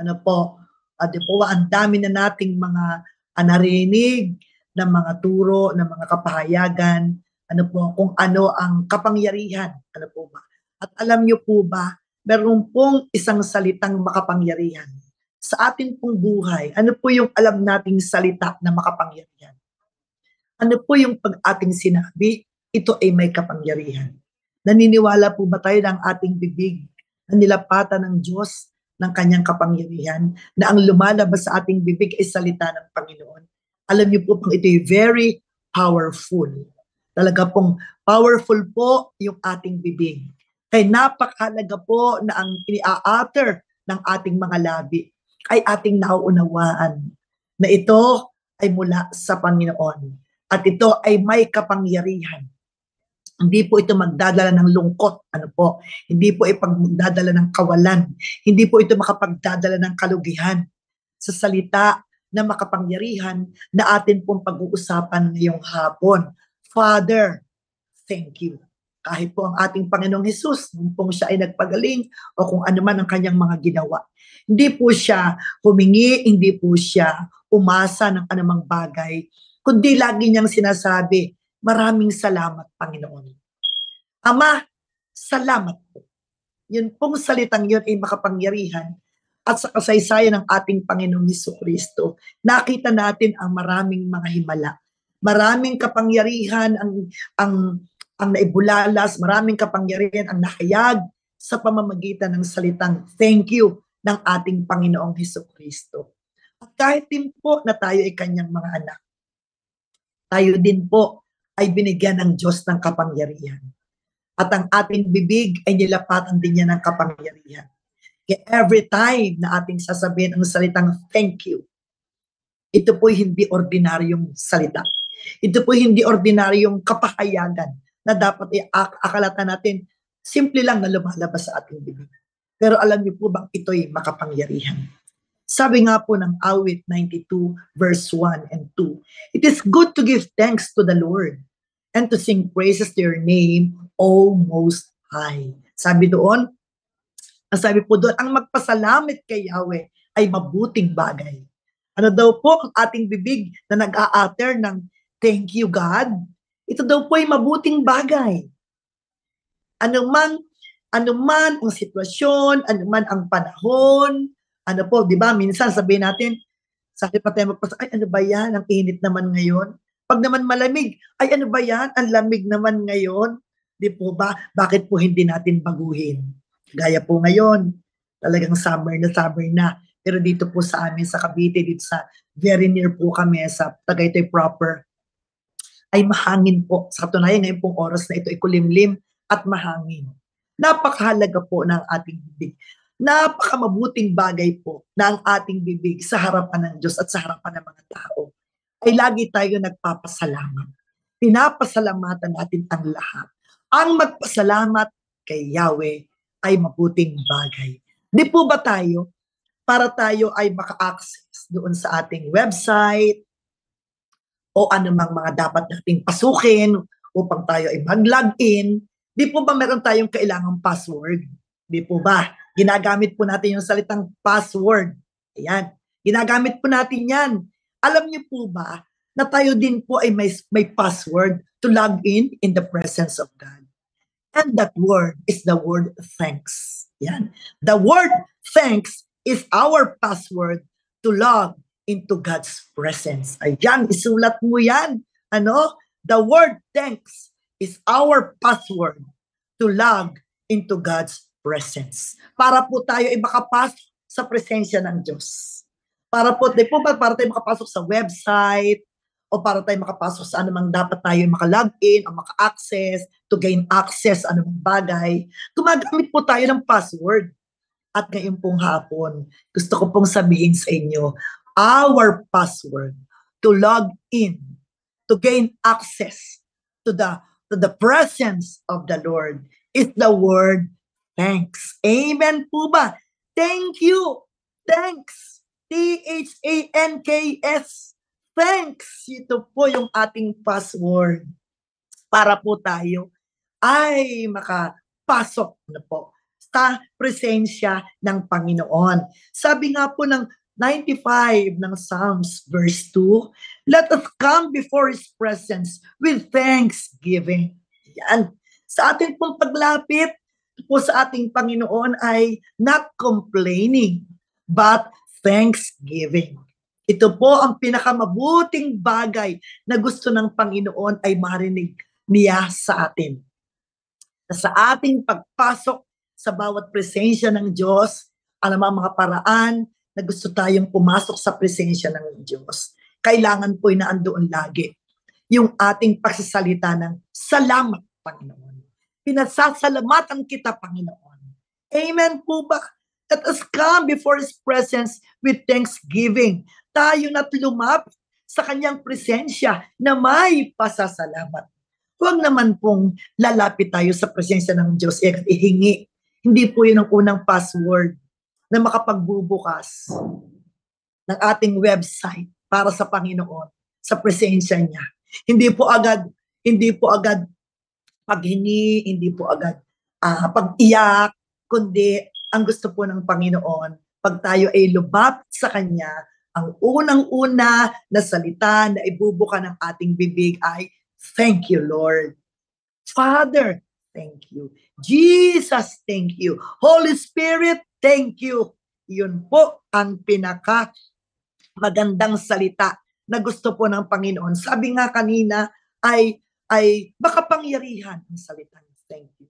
Ano po, di po ba, ang dami na nating mga narinig ng mga turo, ng mga kapahayagan, ano po, kung ano ang kapangyarihan, ano po ba. At alam niyo po ba, meron pong isang salitang makapangyarihan sa atin pong buhay. Ano po yung alam nating salita na makapangyarihan? Ano po yung pag ating sinabi, ito ay may kapangyarihan. Naniniwala po ba tayo ng ating bibig na nilapatan ng Diyos ng kanyang kapangyarihan, na ang lumalabas sa ating bibig ay salita ng Panginoon? Alam niyo po pang ito ay very powerful. Talaga pong powerful po yung ating bibig. Kaya napakahalaga po na ang ini-utter ng ating mga labi ay ating nauunawaan na ito ay mula sa Panginoon. At ito ay may kapangyarihan. Hindi po ito magdadala ng lungkot, ano po. Hindi po magdadala ng kawalan. Hindi po ito makapagdadala ng kalugihan. Sa salita na makapangyarihan na atin pong pag-uusapan ngayong hapon. Father, thank you. Kahit po ang ating Panginoong Hesus, nung pong siya ay nagpagaling o kung ano man ang kanyang mga ginawa. Hindi po siya humingi, hindi po siya umasa ng anumang bagay, kundi lagi niyang sinasabi, maraming salamat, Panginoon. Ama, salamat po. Yun pong salitang yun ay makapangyarihan at sa kasaysayan ng ating Panginoong Jesucristo, nakita natin ang maraming mga himala. Maraming kapangyarihan ang naibulalas, maraming kapangyarihan ang nahayag sa pamamagitan ng salitang thank you ng ating Panginoong Jesucristo. At kahit din po na tayo ay kanyang mga anak, tayo din po ay binigyan ng Diyos ng kapangyarihan. At ang ating bibig ay nilapatan din niya ng kapangyarihan. Kaya every time na ating sasabihin ang salitang thank you, ito po hindi ordinaryong salita. Ito po hindi ordinaryong kapahayagan na dapat akalatan natin simple lang na lumalabas sa ating bibig. Pero alam niyo po bang ito'y makapangyarihan? Sabi nga po ng awit 92 verse 1 and 2, it is good to give thanks to the Lord and to sing praises to your name, O Most High. Sabi doon, sabi po doon, ang magpasalamat kay Yahweh ay mabuting bagay. Ano daw po ang ating bibig na nag-a-utter ng thank you God? Ito daw po ay mabuting bagay. Anuman ang sitwasyon, anuman ang panahon, ano po, di ba, minsan sabihin natin, sa akin pa tayo ay ano ba yan, ang init naman ngayon. Pag naman malamig, ay ano ba yan, ang lamig naman ngayon. Di po ba, bakit po hindi natin baguhin? Gaya po ngayon, talagang summer na. Pero dito po sa amin, sa Cavite, dito sa very near po kami, sa Tagaytay proper, ay mahangin po. Sa katunayan, ngayon pong oras na ito ay kulimlim at mahangin. Napakahalaga po ng ating bibig. Napakamabuting bagay po na ang ating bibig sa harapan ng Diyos at sa harapan ng mga tao ay lagi tayo nagpapasalamat. Pinapasalamatan natin ang lahat. Ang magpasalamat kay Yahweh ay mabuting bagay. Di po ba tayo, para tayo ay maka-access doon sa ating website o anumang mga dapat nating pasukin upang tayo ay mag-login, di po ba meron tayong kailangang password? Di po ba? Ginagamit po natin yung salitang password. Ayan. Ginagamit po natin yan. Alam niyo po ba na tayo din po ay may password to log in the presence of God. And that word is the word thanks. Yan. The word thanks is our password to log into God's presence. Ayan, isulat mo yan. Ano? The word thanks is our password to log into God's presence. Para po tayo ay makapasok sa presensya ng Diyos. Para po, di po ba, para tayo makapasok sa website, o para tayo makapasok sa anumang dapat tayo makalogin o maka-access, to gain access anumang bagay, gumagamit po tayo ng password. At ngayon pong hapon, gusto ko pong sabihin sa inyo, our password to log in, to gain access to the presence of the Lord is the word thanks. Amen po ba? Thank you. Thanks. T-H-A-N-K-S. Thanks. Ito po yung ating password para po tayo ay makapasok na po sa presensya ng Panginoon. Sabi nga po ng 95 ng Psalms verse 2, let us come before His presence with thanksgiving. Yan. Sa ating pong paglapit po sa ating Panginoon ay not complaining, but thanksgiving. Ito po ang pinakamabuting bagay na gusto ng Panginoon ay marinig niya sa atin. Sa ating pagpasok sa bawat presensya ng Diyos, anumang mga paraan na gusto tayong pumasok sa presensya ng Diyos, kailangan po na andoon lagi yung ating pagsasalita ng salamat, Panginoon. Pinasasalamatan kita, Panginoon. Amen po ba? Let us come before His presence with thanksgiving. Tayo na't lumapit sa Kanyang presensya na may pasasalamat. Huwag naman pong lalapit tayo sa presensya ng Diyos at ihingi. Hindi po yun ang unang password na makapagbubukas ng ating website para sa Panginoon, sa presensya niya. Hindi po agad paghingi, hindi po agad pag-iyak, kundi ang gusto po ng Panginoon, pag tayo ay lumapit sa Kanya, ang unang-una na salita na ibubuka ng ating bibig ay, thank you, Lord. Father, thank you. Jesus, thank you. Holy Spirit, thank you. Yun po ang pinaka magandang salita na gusto po ng Panginoon. Sabi nga kanina ay makapangyarihan ang salita. Thank you.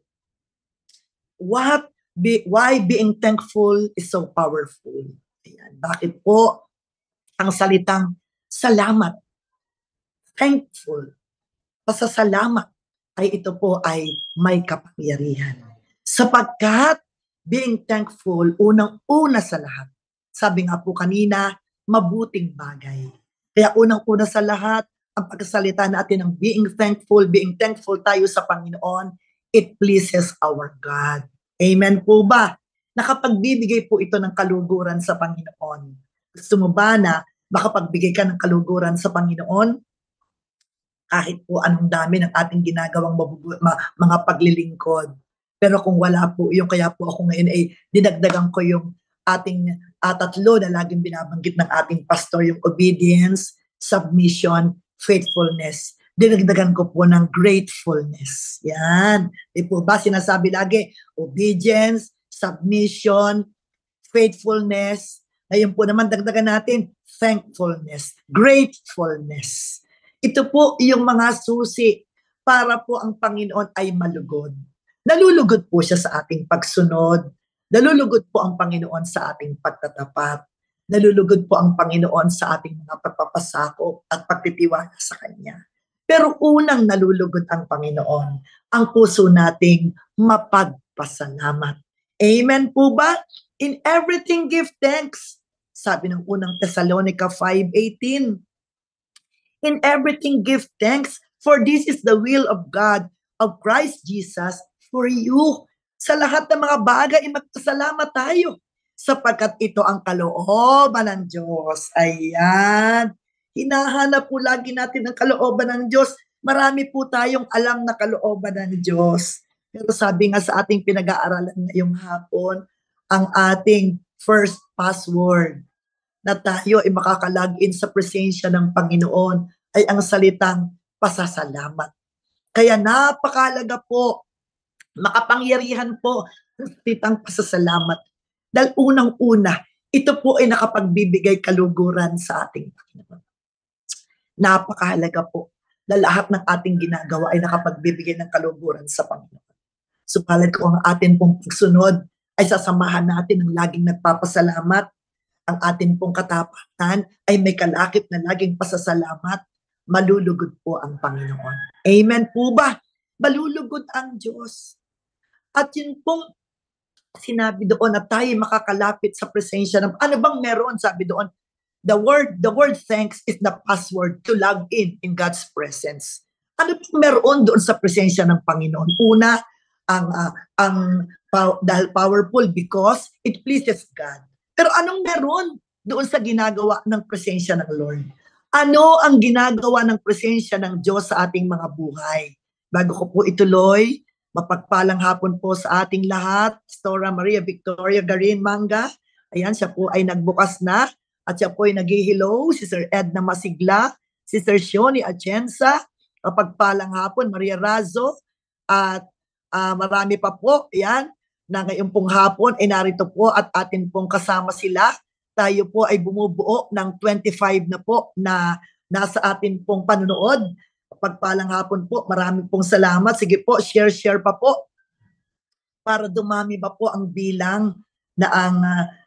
Why being thankful is so powerful? Ayan. Bakit po ang salitang salamat, thankful, pasasalamat, ay ito po ay may kapangyarihan. Sapagkat being thankful, unang-una sa lahat. Sabi nga po kanina, mabuting bagay. Kaya unang-una sa lahat, ang pagkasalita natin ng being thankful tayo sa Panginoon, it pleases our God. Amen po ba? Nakapagbibigay po ito ng kaluguran sa Panginoon. Gusto mo ba na makapagbigay ka ng kaluguran sa Panginoon? Kahit po anong dami ng ating ginagawang mga paglilingkod. Pero kung wala po yung, kaya po ako ngayon ay dinagdagan ko yung ating tatlo na laging binabanggit ng ating pastor, yung obedience, submission, faithfulness. Dinagdagan ko po ng gratefulness. Yan. Di po ba sinasabi lagi, obedience, submission, faithfulness. Ngayon po naman dagdagan natin, thankfulness, gratefulness. Ito po yung mga susi para po ang Panginoon ay malugod. Nalulugod po siya sa ating pagsunod. Nalulugod po ang Panginoon sa ating pagtatapat. Nalulugod po ang Panginoon sa ating mga pagpapasakop at pagtitiwala sa Kanya. Pero unang nalulugod ang Panginoon, ang puso nating mapagpasalamat. Amen po ba? In everything give thanks. Sabi ng unang Thessalonica 5:18. In everything give thanks, for this is the will of God, of Christ Jesus, for you. Sa lahat ng mga bagay, magpasalamat tayo, sapagkat ito ang kalooban ng Diyos. Ayan. Hinahanap po lagi natin ang kalooban ng Diyos. Marami po tayong alam na kalooban ng Diyos. Pero sabi nga sa ating pinag-aaralan ngayong hapon, ang ating first password na tayo ay makakalagin sa presensya ng Panginoon ay ang salitang pasasalamat. Kaya napakalaga po, makapangyarihan po ang salitang pasasalamat. Dahil unang-una, ito po ay nakapagbibigay kaluguran sa ating Panginoon. Napakahalaga po na lahat ng ating ginagawa ay nakapagbibigay ng kaluguran sa Panginoon. Subalit kung ang atin pong pagsunod ay sasamahan natin ng laging nagpapasalamat, ang atin pong katapatan ay may kalakip na laging pasasalamat, malulugod po ang Panginoon. Amen po ba? Malulugod ang Diyos. At yun pong sinabi doon na tayo makakalapit sa presensya ng, ano bang meron? Sabi doon, the word thanks is the password to log in God's presence. Ano bang meron doon sa presensya ng Panginoon? Una, dahil powerful because it pleases God. Pero anong meron doon sa ginagawa ng presensya ng Lord? Ano ang ginagawa ng presensya ng Diyos sa ating mga buhay? Bago ko po ituloy, Mapagpalang hapon po sa ating lahat. Pastora Maria Victoria Garin Manga. Ayan, siya po ay nagbukas na at siya po ay nag-hello. Si Sir Edna Masigla, si Sir Shoni Atienza. Mapagpalang hapon, Maria Razo. At marami pa po, ayan, na ngayon pong hapon ay narito po at atin pong kasama sila. Tayo po ay bumubuo ng 25 na po na nasa atin pong panunood. Pagpalang hapon po, maraming pong salamat. Sige po, share pa po para dumami ba po ang bilang na ang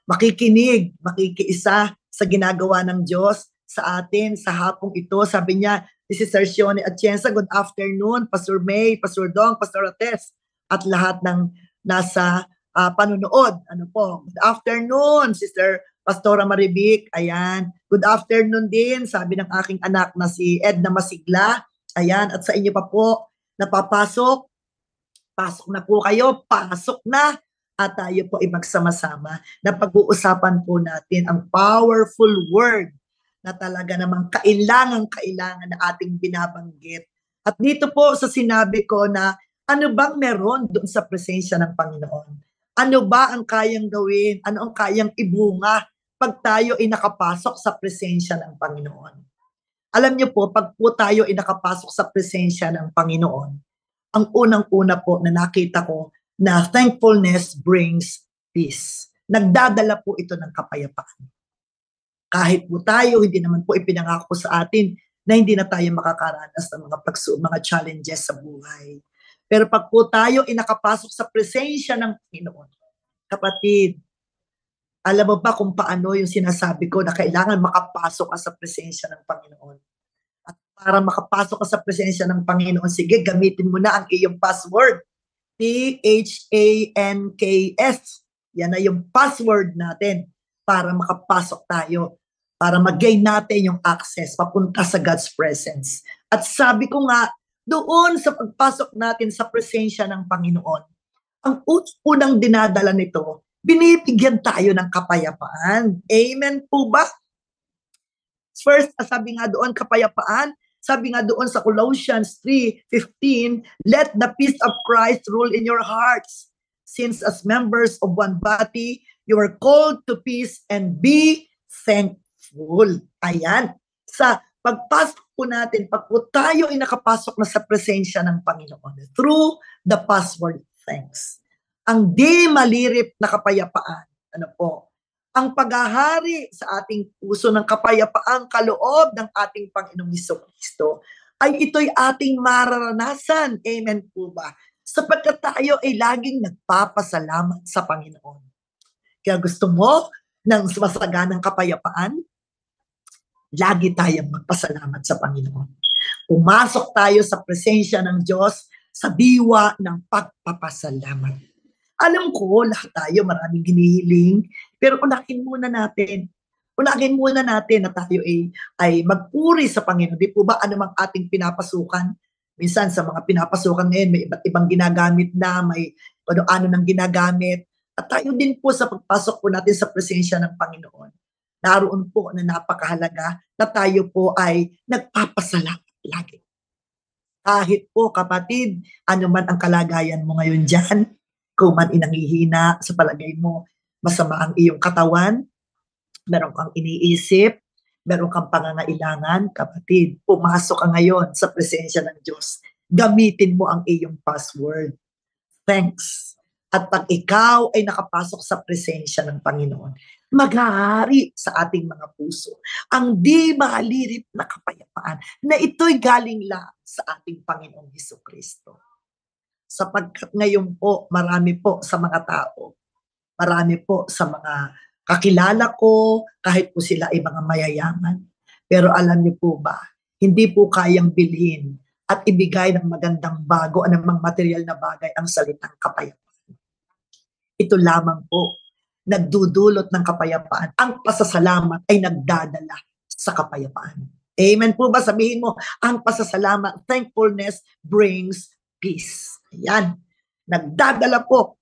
makikinig, makikiisa sa ginagawa ng Diyos sa atin sa hapong ito. Sabi niya, this is Sir Shoni Atienza, good afternoon, Pastor May, Pastor Dong, Pastor Ates, at lahat ng nasa panunood. Ano po? Good afternoon, Sister Pastora Marivic. Ayan. Good afternoon din, sabi ng aking anak na si Edna Masigla. Ayan, at sa inyo pa po napapasok, pasok na po kayo, pasok na, at tayo po ay magsama-sama na pag-uusapan po natin ang powerful word na talaga namang kailangan na ating binabanggit. At dito po sa sinabi ko na ano bang meron doon sa presensya ng Panginoon? Ano ba ang kayang gawin? Ano ang kayang ibunga pag tayo ay nakapasok sa presensya ng Panginoon? Alam niyo po, pag po tayo ay nakapasok sa presensya ng Panginoon, ang unang-una po na nakita ko na thankfulness brings peace. Nagdadala po ito ng kapayapaan. Kahit po tayo, hindi naman po ipinangako sa atin na hindi na tayo makakaranas ng mga challenges sa buhay. Pero pag po tayo ay nakapasok sa presensya ng Panginoon, kapatid, alam mo ba kung paano yung sinasabi ko na kailangan makapasok ka sa presensya ng Panginoon? At para makapasok ka sa presensya ng Panginoon, sige, gamitin mo na ang iyong password. PHANKS. Yan na yung password natin para makapasok tayo, para mag-gain natin yung access papunta sa God's presence. At sabi ko nga, doon sa pagpasok natin sa presensya ng Panginoon, ang unang dinadala nito, binibigyan tayo ng kapayapaan. Amen po ba? First, sabi nga doon, kapayapaan. Sabi nga doon sa Colossians 3:15, let the peace of Christ rule in your hearts. Since as members of one body, you are called to peace and be thankful. Ayan. Sa pagpasok po natin, pag po tayo ay nakapasok na sa presensya ng Panginoon, through the password thanks. Ang di malirip na kapayapaan, ano po, ang paghahari sa ating puso ng kapayapaang kaloob ng ating Panginoong Hesukristo, ay ito'y ating mararanasan. Amen po ba? Sapagkat tayo ay laging nagpapasalamat sa Panginoon. Kaya gusto mo ng masaganang kapayapaan? Lagi tayong magpasalamat sa Panginoon. Pumasok tayo sa presensya ng Diyos sa diwa ng pagpapasalamat. Alam ko, lahat tayo maraming hinihiling, pero unahin muna natin na tayo ay magpuri sa Panginoon. Di po ba anumang ating pinapasukan? Minsan sa mga pinapasukan ngayon, may iba't ibang ginagamit na, may ano nang ginagamit. At tayo din po sa pagpasok po natin sa presensya ng Panginoon. Naroon po na napakahalaga na tayo po ay nagpapasalamat lagi. Kahit po kapatid, ano man ang kalagayan mo ngayon dyan, kung man inangihina sa palagay mo, masama ang iyong katawan, meron kang iniisip, meron kang pangangailangan, kapatid, pumasok ka ngayon sa presensya ng Diyos. Gamitin mo ang iyong password. Thanks. At pag ikaw ay nakapasok sa presensya ng Panginoon, maghahari sa ating mga puso ang di malirip na kapayapaan na ito'y galing lang sa ating Panginoong Hesukristo. Sapagkat ngayon po, marami po sa mga tao, marami po sa mga kakilala ko, kahit po sila ay mga mayayaman. Pero alam niyo po ba, hindi po kayang bilhin at ibigay ng magandang bago, anumang material na bagay ang salitang kapayapaan. Ito lamang po, nagdudulot ng kapayapaan. Ang pasasalamat ay nagdadala sa kapayapaan. Amen po ba? Sabihin mo, ang pasasalamat, thankfulness brings peace. Ayan. Dinadala po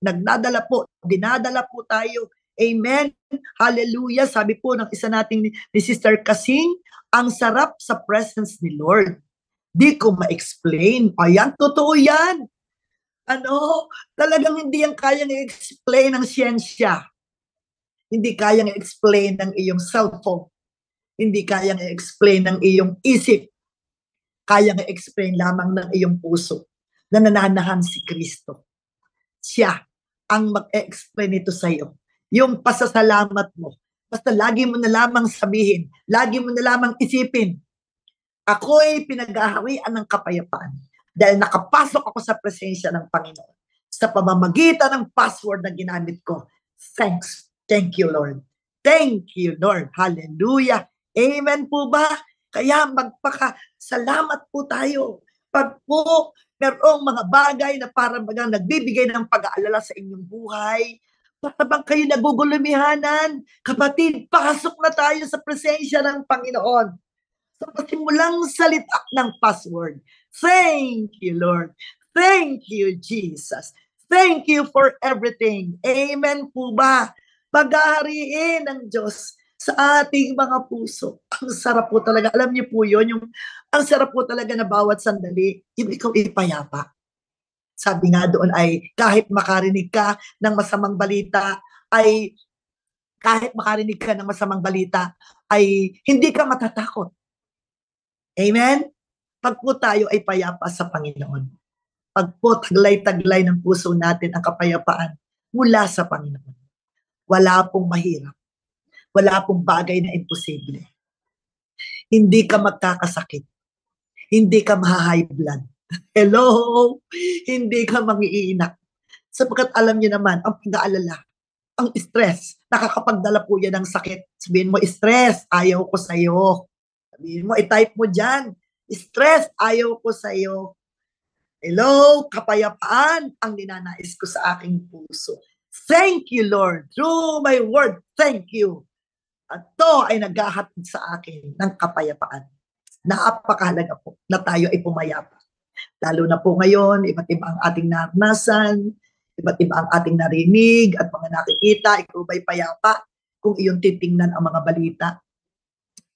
tayo. Amen. Hallelujah. Sabi po ng isa nating ni Sister Kasing, ang sarap sa presence ni Lord. Di ko ma-explain. Ayan, totoo yan. Talagang hindi yan kayang i-explain ng siyensya. Hindi kayang i-explain ng iyong cellphone. Hindi kayang i-explain ng iyong isip. Kayang i-explain lamang ng iyong puso na nananahan si Kristo. Siya ang mag-explain ito sa iyo. Yung pasasalamat mo. Basta lagi mo na lamang sabihin, lagi mo na lamang isipin, ako'y pinag-aharian ng kapayapaan dahil nakapasok ako sa presensya ng Panginoon sa pamamagitan ng password na ginamit ko. Thanks. Thank you, Lord. Thank you, Lord. Hallelujah. Amen po ba? Kaya magpakasalamat po tayo. Pag po merong mga bagay na parang bagang nagbibigay ng pag-aalala sa inyong buhay, para bang kayo nagugulumihanan, kapatid, pasok na tayo sa presensya ng Panginoon. Sa pasimulang salita ng password. Thank you, Lord. Thank you, Jesus. Thank you for everything. Amen po ba? Paghahariin ng Diyos sa ating mga puso. Ang sarap po talaga. Alam niyo po yun, ang sarap po talaga na bawat sandali, yung ikaw ipayapa. Sabi nga doon ay kahit makarinig ka ng masamang balita, ay hindi ka matatakot. Amen? Pag po tayo ay payapa sa Panginoon. Pag po taglay-taglay ng puso natin ang kapayapaan mula sa Panginoon. Wala pong mahirap. Wala pong bagay na imposible. Hindi ka magkakasakit. Hindi ka maha-high blood. Hello? Hindi ka mangiinak. Sapagkat alam niyo naman, ang pag-aalala, ang stress, nakakapagdala po yan ng sakit. Sabihin mo, stress, ayaw ko sa'yo. Sabihin mo, i-type mo dyan, stress, ayaw ko sa'yo. Hello, kapayapaan ang ninanais ko sa aking puso. Thank you, Lord. Through my word, thank you. At ito ay naghahatid sa akin ng kapayapaan. Napakahalaga po na tayo ay pumayapa. Lalo na po ngayon, iba't iba ang ating naranasan, iba't iba ang ating narinig at mga nakikita. Ikaw ba'y payapa kung iyong titingnan ang mga balita?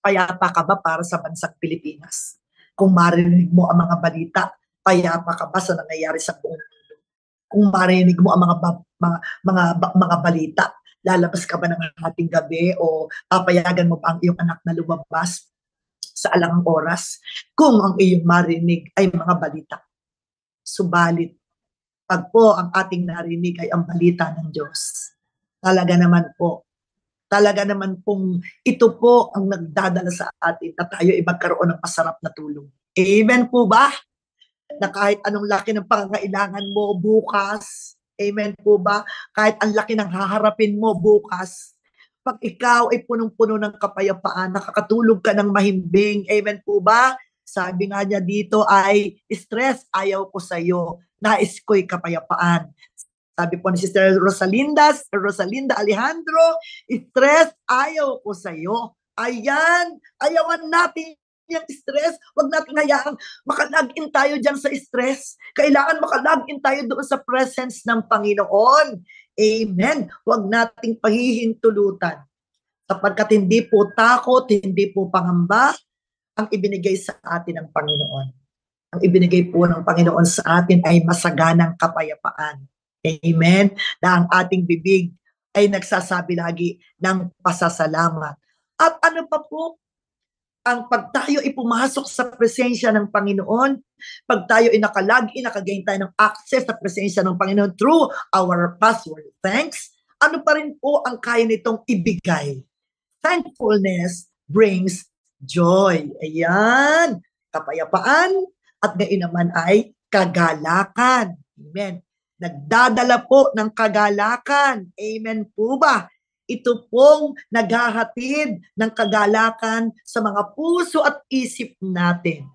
Payapa ka ba para sa bansang Pilipinas? Kung marinig mo ang mga balita, payapa ka ba sa nangyayari sa buong mundo? Kung marinig mo ang mga balita, lalabas ka ba ng ating gabi o papayagan mo pa ang iyong anak na lumabas sa alangang oras kung ang iyong marinig ay mga balita? Subalit, pag po ang ating narinig ay ang balita ng Diyos, talaga naman pong ito po ang nagdadala sa atin na tayo ay magkaroon ng masarap na tulog. Amen po ba? Na kahit anong laki ng pangangailangan mo bukas, amen po ba? Kahit ang laki ng haharapin mo bukas, pag ikaw ay punong-puno ng kapayapaan, nakakatulog ka ng mahimbing, amen po ba? Sabi nga niya dito ay, stress, ayaw ko sa'yo, nais ko'y kapayapaan. Sabi po ni Sister Rosalinda Alejandro, stress, ayaw ko sa'yo. Ayan, ayawan natin yung stress. Huwag natin hayaang makalagin tayo dyan sa stress. Kailangan makalagin tayo doon sa presence ng Panginoon. Amen. Huwag nating pahihintulutan. Sapagkat hindi po takot, hindi po pangamba ang ibinigay sa atin ng Panginoon. Ang ibinigay po ng Panginoon sa atin ay masaganang kapayapaan. Amen? Na ang ating bibig ay nagsasabi lagi ng pasasalamat. At ano pa po? Ang pag tayo ay pumasok sa presensya ng Panginoon, pag tayo ay nakagain tayo ng access sa presensya ng Panginoon through our password, thanks, ano pa rin po ang kaya nitong ibigay? Thankfulness brings joy. Ayan, kapayapaan at gayon naman ay kagalakan. Amen. Nagdadala po ng kagalakan. Amen po ba? Ito pong naghahatid ng kagalakan sa mga puso at isip natin.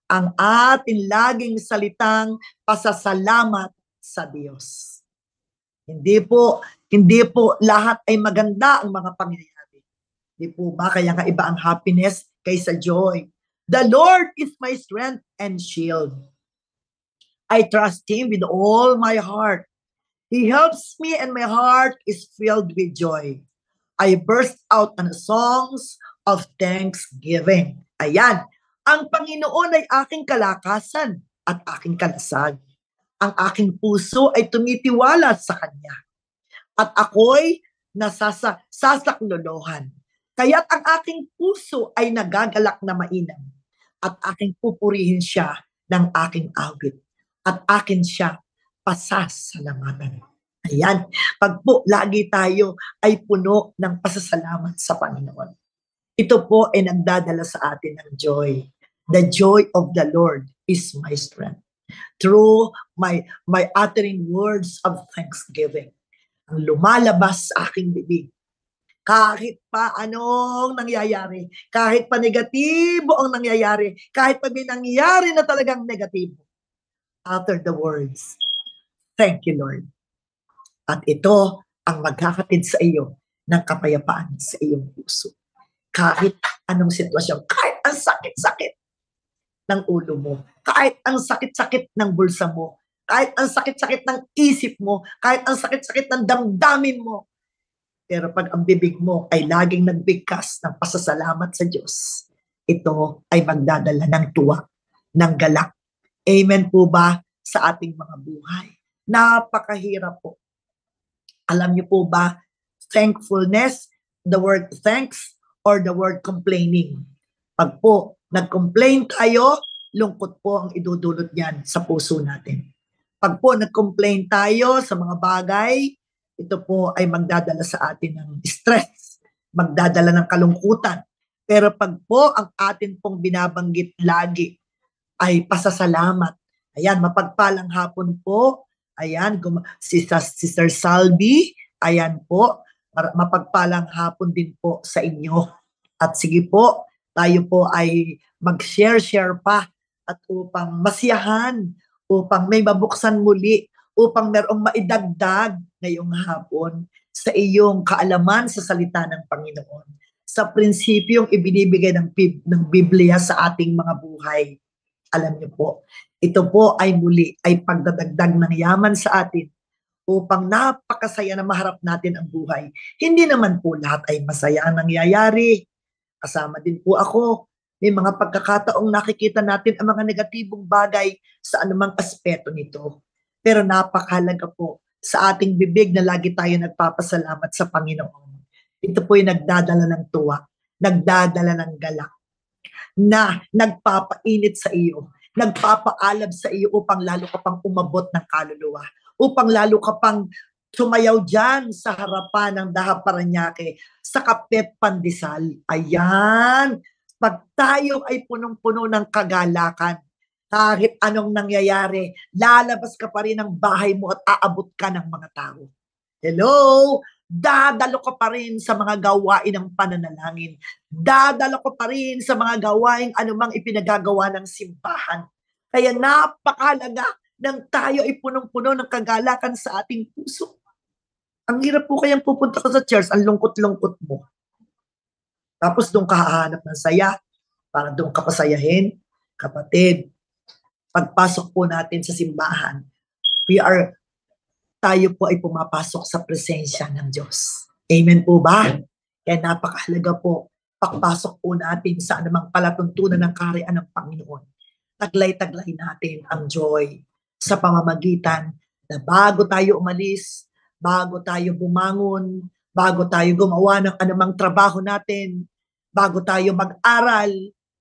Ang ating laging salitang pasasalamat sa Diyos. Hindi po lahat ay maganda ang mga pangyayari. Hindi po ba? Kaya nga iba ang happiness kaysa joy. The Lord is my strength and shield. I trust Him with all my heart. He helps me and my heart is filled with joy. I burst out on songs of thanksgiving. Ayan. Ang Panginoon ay aking kalakasan at aking kalasag. Ang aking puso ay tumitiwala sa Kanya. At ako'y sasaklolohan. Kaya't ang aking puso ay nagagalak na mainam. At aking pupurihin siya ng aking awit. At akin siya pasasalamatan. Ayan. Pag po lagi tayo ay puno ng pasasalamat sa Panginoon. Ito po ay nagdadala sa atin ng joy. The joy of the Lord is my strength. Through my uttering words of thanksgiving, ang lumalabas sa aking bibig, kahit pa anong nangyayari, kahit pa negatibo ang nangyayari, kahit pa may nangyayari na talagang negatibo, utter the words, thank you, Lord. At ito ang magkakatid sa iyo ng kapayapaan sa iyong puso. Kahit anong sitwasyon, kahit ang sakit-sakit ng ulo mo, kahit ang sakit-sakit ng bulsa mo, kahit ang sakit-sakit ng isip mo, kahit ang sakit-sakit ng damdamin mo. Pero pag ang bibig mo ay laging nagbigkas ng pasasalamat sa Diyos, ito ay magdadala ng tuwa, ng galak. Amen po ba sa ating mga buhay? Napakahirap po. Alam niyo po ba, thankfulness, the word thanks or the word complaining. Pag po nag-complain tayo, lungkot po ang idudulot niyan sa puso natin. Pag po nag-complain tayo sa mga bagay, ito po ay magdadala sa atin ng stress, magdadala ng kalungkutan. Pero pag po ang atin pong binabanggit lagi ay pasasalamat, ayan, mapagpalang hapon po, ayan, si Sister Salvi, ayan po, mapagpalang hapon din po sa inyo. At sige po, tayo po ay mag-share pa at upang masiyahan, upang may mabuksan muli, upang merong maidagdag ngayong hapon sa iyong kaalaman sa salita ng Panginoon. Sa prinsipyong ibinibigay ng Biblia sa ating mga buhay. Alam niyo po, ito po ay muli ay pagdadagdag ng yaman sa atin upang napakasaya na maharap natin ang buhay. Hindi naman po lahat ay masaya ang nangyayari. Kasama din po ako. May mga pagkakataong nakikita natin ang mga negatibong bagay sa anumang aspeto nito. Pero napakahalaga po sa ating bibig na lagi tayo nagpapasalamat sa Panginoon. Ito po yung nagdadala ng tuwa, nagdadala ng galak, na nagpapainit sa iyo, nagpapaalab sa iyo upang lalo ka pang umabot ng kaluluwa, upang lalo ka pang sumayaw dyan sa harapan ng Daha Parañaque, sa Kapet Pandesal. Ayan, pag tayo ay punong-puno ng kagalakan, kahit anong nangyayari, lalabas ka pa rin ng bahay mo at aabot ka ng mga tao. Hello? Dadalo ka pa rin sa mga gawain ng pananalangin. Dadalo ka pa rin sa mga gawain anumang ipinagagawa ng simbahan. Kaya napakahalaga nang tayo ay punong-puno ng kagalakan sa ating puso. Ang hirap po kayang pupunta ka sa church, ang lungkot-lungkot mo. Tapos doon ka hahanap ng saya, para doon ka pasayahin. Kapatid, pagpasok po natin sa simbahan, tayo po ay pumapasok sa presensya ng Diyos. Amen po ba? Kaya napakahalaga po, pagpasok po natin sa anumang palatuntunan ng kaharian ng Panginoon. Taglay-taglay natin ang joy sa pamamagitan na bago tayo umalis, bago tayo bumangon, bago tayo gumawa ng anumang trabaho natin, bago tayo mag-aral,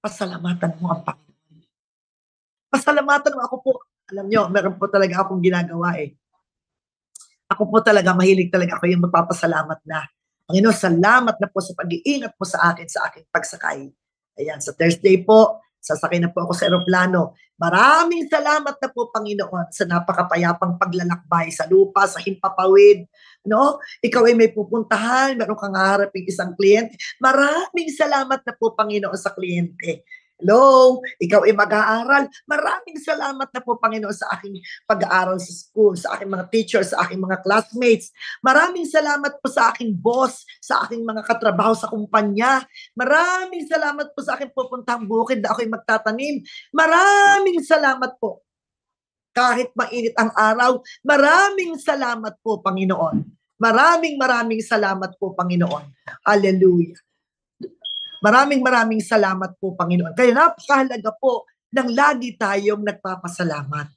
pasalamatan mo ang Panginoon. Pasalamatan mo. Ako po, alam nyo, meron po talaga akong ginagawa eh. Ako po talaga, mahilig talaga ako yung magpapasalamat na. Panginoon, salamat na po sa pag-iingat po sa akin, sa aking pagsakay. Ayan, sa Thursday po, sasakay na po ako sa aeroplano. Maraming salamat na po, Panginoon, sa napakapayapang paglalakbay sa lupa, sa himpapawid. No? Ikaw ay may pupuntahan, meron kang haharapin isang kliyente. Maraming salamat na po, Panginoon, sa kliyente. Hello, ikaw ay mag-aaral. Maraming salamat na po, Panginoon, sa aking pag-aaral sa school, sa aking mga teachers, sa aking mga classmates. Maraming salamat po sa aking boss, sa aking mga katrabaho sa kumpanya. Maraming salamat po sa aking pupuntang bukid na ako'y magtatanim. Maraming salamat po. Kahit mainit ang araw, maraming salamat po, Panginoon. Maraming salamat po, Panginoon. Hallelujah. Maraming salamat po, Panginoon. Kaya napakahalaga po nang lagi tayong nagpapasalamat.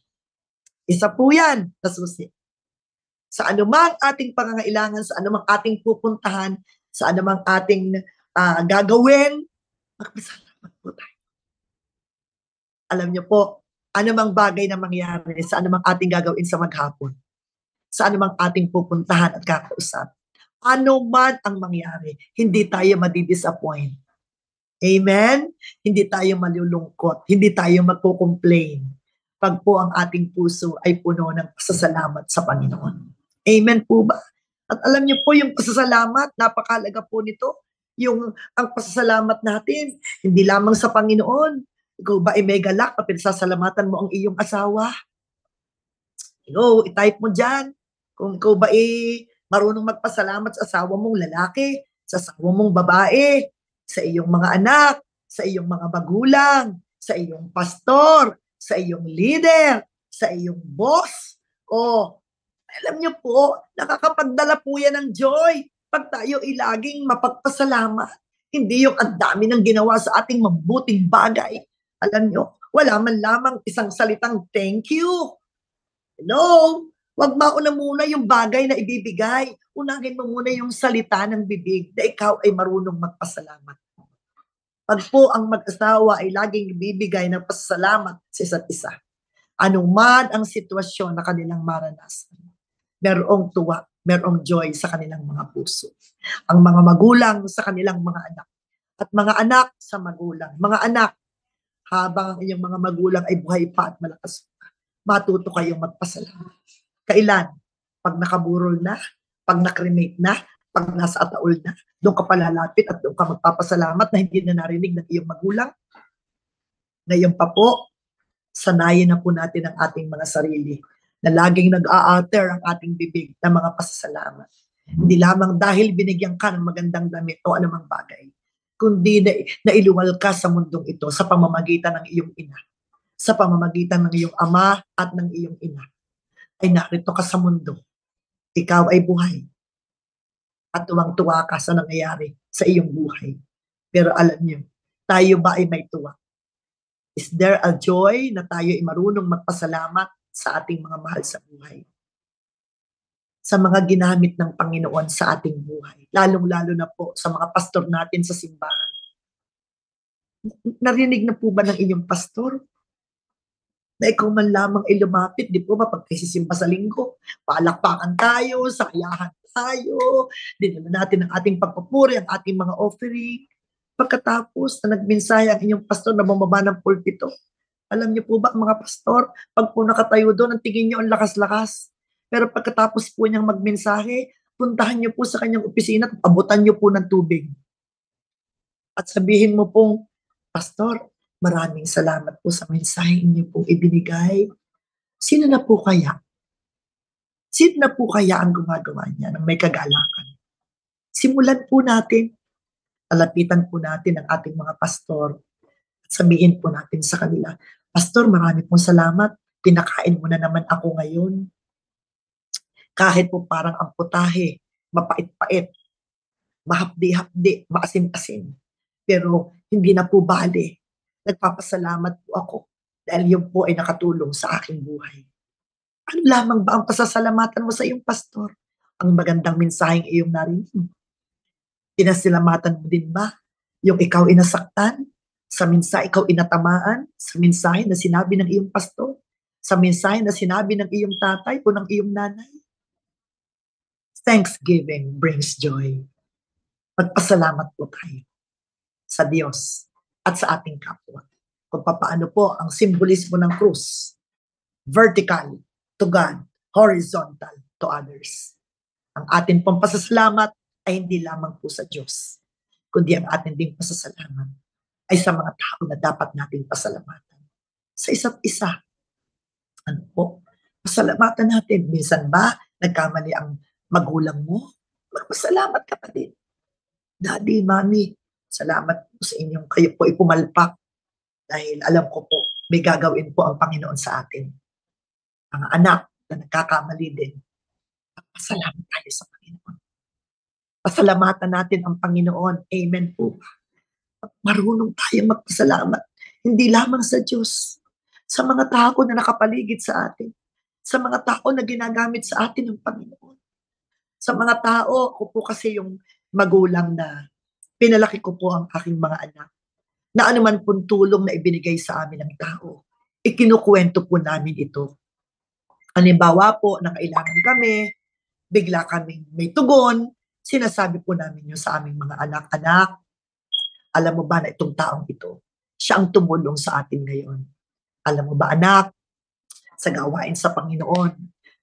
Isa po yan na susi. Sa anumang ating pangangailangan, sa anumang ating pupuntahan, sa anumang ating gagawin, magpasalamat po tayo. Alam niyo po, anumang bagay na mangyari sa anumang ating gagawin sa maghapon, sa anumang ating pupuntahan at kakausap, ano man ang mangyari, hindi tayo madidisappoint. Amen? Hindi tayo malulungkot, hindi tayo magko-complain pag po ang ating puso ay puno ng pasasalamat sa Panginoon. Amen po ba? At alam niyo po yung pasasalamat, napakalaga po nito. Ang pasasalamat natin, hindi lamang sa Panginoon. Ikaw ba ay may galak kapag sasalamatan mo ang iyong asawa? I-type mo dyan. Kung ikaw ba ay marunong magpasalamat sa asawa mong lalaki, sa asawa mong babae, sa iyong mga anak, sa iyong mga magulang, sa iyong pastor, sa iyong leader, sa iyong boss. Alam niyo po, nakakapagdala po yan ng joy pag tayo ay laging mapagpasalamat. Hindi yung ang dami ng ginawa sa ating mabuting bagay. Alam niyo, wala man lamang isang salitang thank you. Hello? Wag mauna muna yung bagay na ibibigay. Unahin mo muna yung salita ng bibig na ikaw ay marunong magpasalamat. Pag po ang mag-asawa ay laging ibibigay ng pasalamat sa isa't isa, anuman ang sitwasyon na kanilang maranasan, merong tuwa, merong joy sa kanilang mga puso. Ang mga magulang sa kanilang mga anak, at mga anak sa magulang. Mga anak, habang ang inyong mga magulang ay buhay pa at malakas pa, matuto kayong magpasalamat. Kailan? Pag nakaburol na, pag nakremate na, pag nasa ataol na, doon ka palalapit at doon ka magpapasalamat na hindi na narinig ng iyong magulang. Ngayon pa po, sanayin na po natin ang ating mga sarili na laging nag-a-utter ang ating bibig ng mga pasasalamat. Hindi lamang dahil binigyan ka ng magandang damit o anumang bagay, kundi nailuwal ka sa mundong ito sa pamamagitan ng iyong ina, sa pamamagitan ng iyong ama at ng iyong ina. Ay narito ka sa mundo, ikaw ay buhay, at tuwang-tuwa ka sa nangyayari sa iyong buhay. Pero alam niyo, tayo ba ay may tuwa? Is there a joy na tayo ay marunong magpasalamat sa ating mga mahal sa buhay? Sa mga ginamit ng Panginoon sa ating buhay. Lalong-lalo na po sa mga pastor natin sa simbahan. Narinig na po ba ng inyong pastor? Na ikaw man lamang ay lumapit, di po ba, pag sisimba sa linggo, palakpakan tayo, sayahan tayo, dinala natin ang ating pagpupuri, ang ating mga offering. Pagkatapos na nagmensahe ang inyong pastor na bumaba ng pulpito, alam niyo po ba mga pastor, pag po nakatayo doon, ang tingin niyo ang lakas-lakas. Pero pagkatapos po niyang magmensahe, puntahan niyo po sa kanyang opisina at abutan niyo po ng tubig. At sabihin mo pong, Pastor, maraming salamat po sa mensahe niyo pong ibinigay. Sino na po kaya? Sino na po kaya ang gumagawa niya ng may kagalakan? Simulan po natin. Alapitan po natin ang ating mga pastor at sabihin po natin sa kanila, Pastor, marami pong salamat. Pinakain mo na naman ako ngayon. Kahit po parang ang putahe, mapait-pait, mahapdi-hapdi, maasim-asim. Pero hindi na po bale. Nagpapasalamat po ako dahil yun po ay nakatulong sa aking buhay. Ano lamang ba ang pasasalamatan mo sa iyong pastor? Ang magandang mensaheng iyong narinig. Pinasalamatan mo din ba yung ikaw inasaktan? Sa mensahe ikaw inatamaan? Sa mensahe na sinabi ng iyong pastor? Sa mensahe na sinabi ng iyong tatay o ng iyong nanay? Thanksgiving brings joy. Magpasalamat po tayo sa Diyos at sa ating kapwa. Kung paano po ang simbolismo ng krus. Vertical to God, horizontal to others. Ang ating pong pasasalamat ay hindi lamang po sa Diyos, kundi ang ating ding pasasalamat ay sa mga tao na dapat nating pasalamatan. Sa isa't isa. Ano po? Pasalamatan natin. Minsan ba, nagkamali ang magulang mo? Magpasalamat ka pa din. Daddy, Mommy, salamat po sa inyong kayo po ipumalpak dahil alam ko po, may gagawin po ang Panginoon sa atin. Ang anak na nagkakamali din, pasalamat tayo sa Panginoon. Pasalamatan natin ang Panginoon. Amen po. Marunong tayong magpasalamat. Hindi lamang sa Diyos, sa mga tao na nakapaligid sa atin. sa mga tao na ginagamit sa atin ng Panginoon. Sa mga tao, ako po kasi yung magulang na pinalaki ko po ang aking mga anak, na anuman pong tulong na ibinigay sa amin ng tao, ikinukuwento po namin ito. Halimbawa po, na kailangan kami, bigla kaming may tugon, sinasabi po namin yun sa aming mga anak-anak, alam mo ba na itong taong ito, siya ang tumulong sa atin ngayon. Alam mo ba anak, sa gawain sa Panginoon,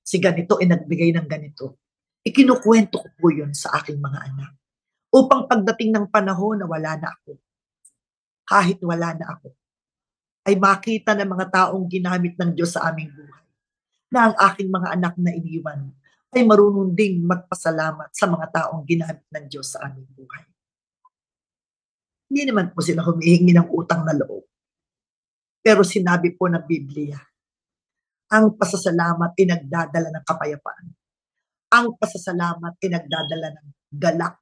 si ganito ay nagbigay ng ganito. Ikinukwento ko po yun sa aking mga anak. Upang pagdating ng panahon na wala na ako, kahit wala na ako, ay makita ng mga taong ginamit ng Diyos sa aming buhay, na ang aking mga anak na iniwan ay marunong ding magpasalamat sa mga taong ginamit ng Diyos sa aming buhay. Hindi naman po sila humihingi ng utang na loob. Pero sinabi po ng Biblia, ang pasasalamat ay nagdadala ng kapayapaan. Ang pasasalamat ay nagdadala ng galak,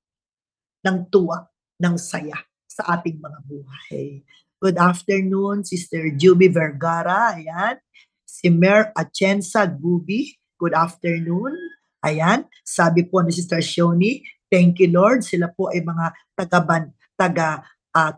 ng tuwa, ng saya sa ating mga buhay. Good afternoon, Sister Juby Vergara. Ayan. Si Mer Atienza Gubi. Good afternoon. Ayan. Sabi po ni Sister Shoni, thank you Lord. Sila po ay mga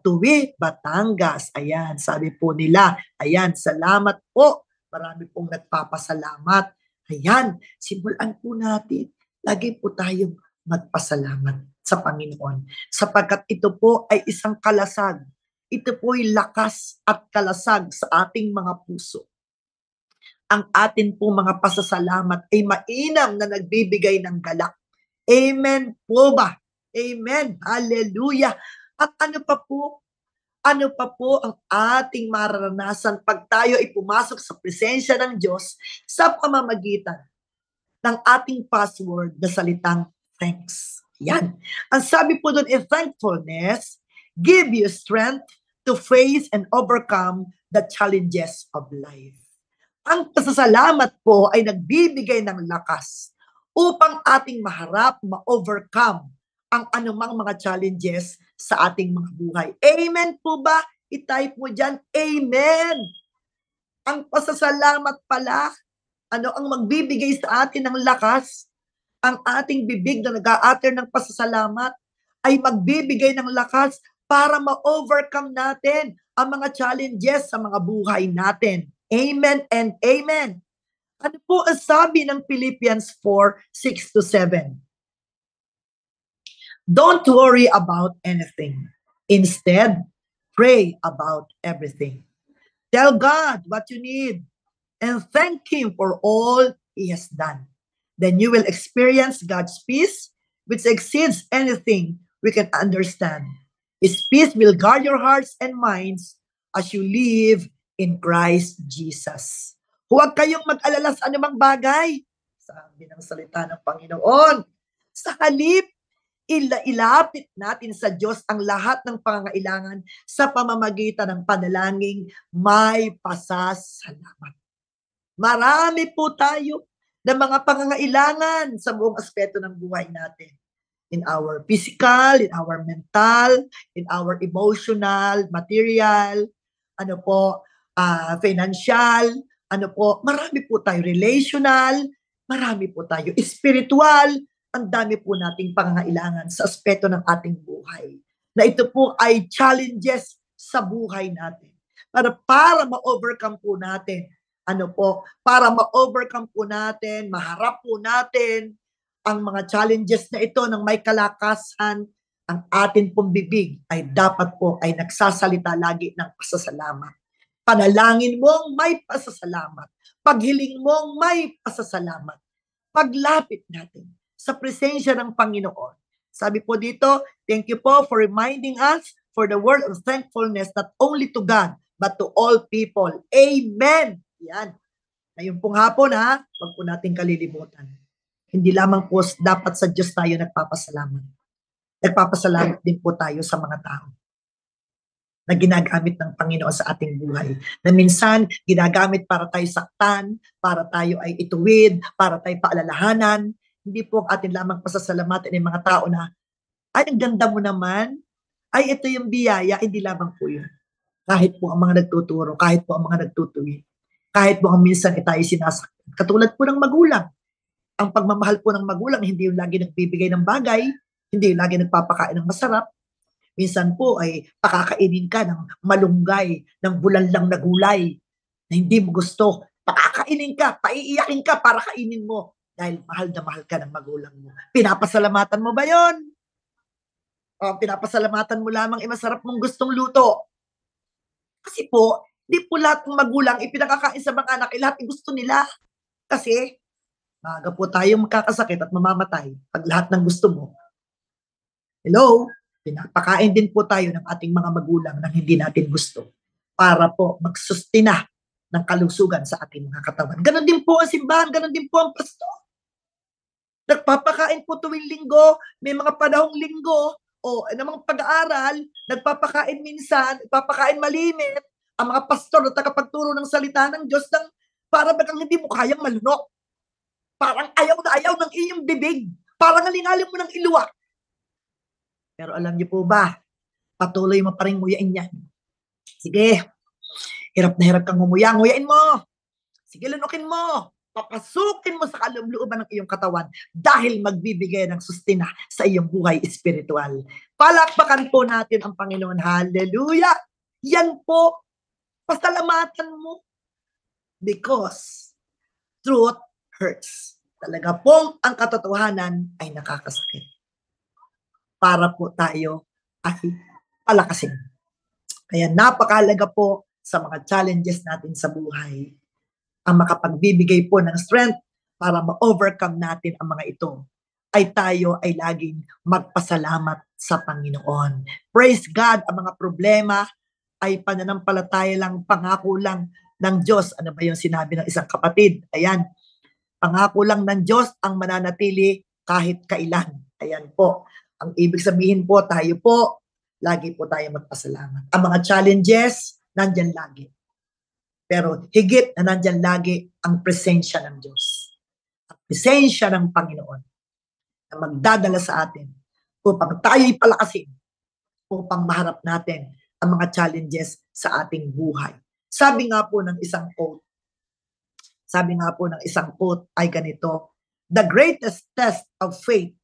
Tuwi, Batangas. Ayan. Sabi po nila. Ayan. Salamat po. Marami pong nagpapasalamat. Ayan. Simulan po natin. Lagi po tayong magpasalamat sa Panginoon. Sapagkat ito po ay isang kalasag. Ito po ay lakas at kalasag sa ating mga puso. Ang atin po mga pasasalamat ay mainam na nagbibigay ng galak. Amen po ba? Amen. Hallelujah. At ano pa po ang ating mararanasan pag tayo ay pumasok sa presensya ng Diyos sa pamamagitan ng ating password na salitang thanks. Yan. Ang sabi po doon, thankfulness give you strength to face and overcome the challenges of life. Ang pasasalamat po ay nagbibigay ng lakas upang ating maharap, ma-overcome ang anumang mga challenges sa ating mga buhay. Amen po ba? I-type mo dyan, amen. Ang pasasalamat pala, ang magbibigay sa atin ng lakas, ang ating bibig na nag-a-utter ng pasasalamat ay magbibigay ng lakas para ma-overcome natin ang mga challenges sa mga buhay natin. Amen and amen. Ano po ang sabi ng Philippians 4:6-7? Don't worry about anything. Instead, pray about everything. Tell God what you need and thank Him for all He has done. Then you will experience God's peace, which exceeds anything we can understand. His peace will guard your hearts and minds as you live in Christ Jesus. Huwag kayong mag-alala sa anumang bagay. Sabi ng salita ng Panginoon. Sa halip, ilapit natin sa Diyos ang lahat ng pangangailangan sa pamamagitan ng panalangin may pasasalamat. Marami po tayo ng mga pangangailangan sa buong aspeto ng buhay natin. In our physical, in our mental, in our emotional, material, financial, marami po tayo relational, marami po tayo spiritual, ang dami po nating pangangailangan sa aspeto ng ating buhay. Na ito po ay challenges sa buhay natin. Para ma-overcome po natin, maharap po natin ang mga challenges na ito ng may kalakasan, ang atin pong bibig ay dapat po ay nagsasalita lagi ng pasasalamat. Panalangin mong may pasasalamat. Paghiling mong may pasasalamat. Paglapit natin sa presensya ng Panginoon. Sabi po dito, thank you po for reminding us for the word of thankfulness not only to God, but to all people. Amen! Yan. Ngayon pong hapon huwag po natin kalilimutan. Hindi lamang po dapat sa Diyos tayo nagpapasalamat. Nagpapasalamat din po tayo sa mga tao na ginagamit ng Panginoon sa ating buhay. Na minsan, ginagamit para tayo saktan, para tayo ay ituwid, para tayo paalalahanan. Hindi po ang atin lamang pasasalamatan ng mga tao na, ay, ang ganda mo naman, ay, ito yung biyaya, hindi lamang po yun. Kahit po ang mga nagtuturo, kahit po ang mga nagtutuwid, kahit po ang minsan tayo sinasaktan. Katulad po ng magulang. Ang pagmamahal po ng magulang, hindi yung lagi nagbibigay ng bagay, hindi yung lagi nagpapakain ng masarap. Minsan po ay pakakainin ka ng malunggay, ng bulanlang na gulay na hindi mo gusto. Pakakainin ka, paiiyakin ka para kainin mo dahil mahal na mahal ka ng magulang mo. Pinapasalamatan mo ba yon? O pinapasalamatan mo lamang masarap mong gustong luto? Kasi po, di po lahat ng magulang ipinakakain sa mga anak, lahat gusto nila. Kasi maaga po tayong magkakasakit at mamamatay pag lahat ng gusto mo. Hello? Pinapakain din po tayo ng ating mga magulang ng hindi natin gusto para po magsustina ng kalusugan sa ating mga katawan. Ganon din po ang simbahan, ganon din po ang pastor. Nagpapakain po tuwing linggo, may mga panahong linggo, o namang pag-aaral, nagpapakain minsan, nagpapakain malimit, ang mga pastor at tagapagturo ng salita ng Diyos ng para bagang hindi mo kayang malunok. Parang ayaw na ayaw ng iyong bibig. Parang alingalim mo ng iluwa. Pero alam niyo po ba, patuloy mo pa rin nguyain yan. Sige, hirap na hirap kang ngumuya, nguyain mo. Sige, lunukin mo. Papasukin mo sa kalooban ng iyong katawan dahil magbibigay ng sustina sa iyong buhay espiritual. Palakpakan po natin ang Panginoon. Hallelujah! Yan po, pasalamatan mo. Because truth hurts. Talaga pong ang katotohanan ay nakakasakit. Para po tayo ay palakasin. Kaya napakahalaga po sa mga challenges natin sa buhay ang makapagbibigay po ng strength para ma-overcome natin ang mga ito ay tayo ay laging magpasalamat sa Panginoon. Praise God, ang mga problema ay pananampalataya lang, pangako lang ng Diyos. Ano ba yung sinabi ng isang kapatid? Ayan, pangako lang ng Diyos ang mananatili kahit kailan. Ayan po. Ang ibig sabihin po, tayo po, lagi po tayo magpasalamat. Ang mga challenges, nandyan lagi. Pero higit na nandyan lagi ang presensya ng Diyos. Ang presensya ng Panginoon na magdadala sa atin upang tayo'y palakasin, upang maharap natin ang mga challenges sa ating buhay. Sabi nga po ng isang quote ay ganito, "The greatest test of faith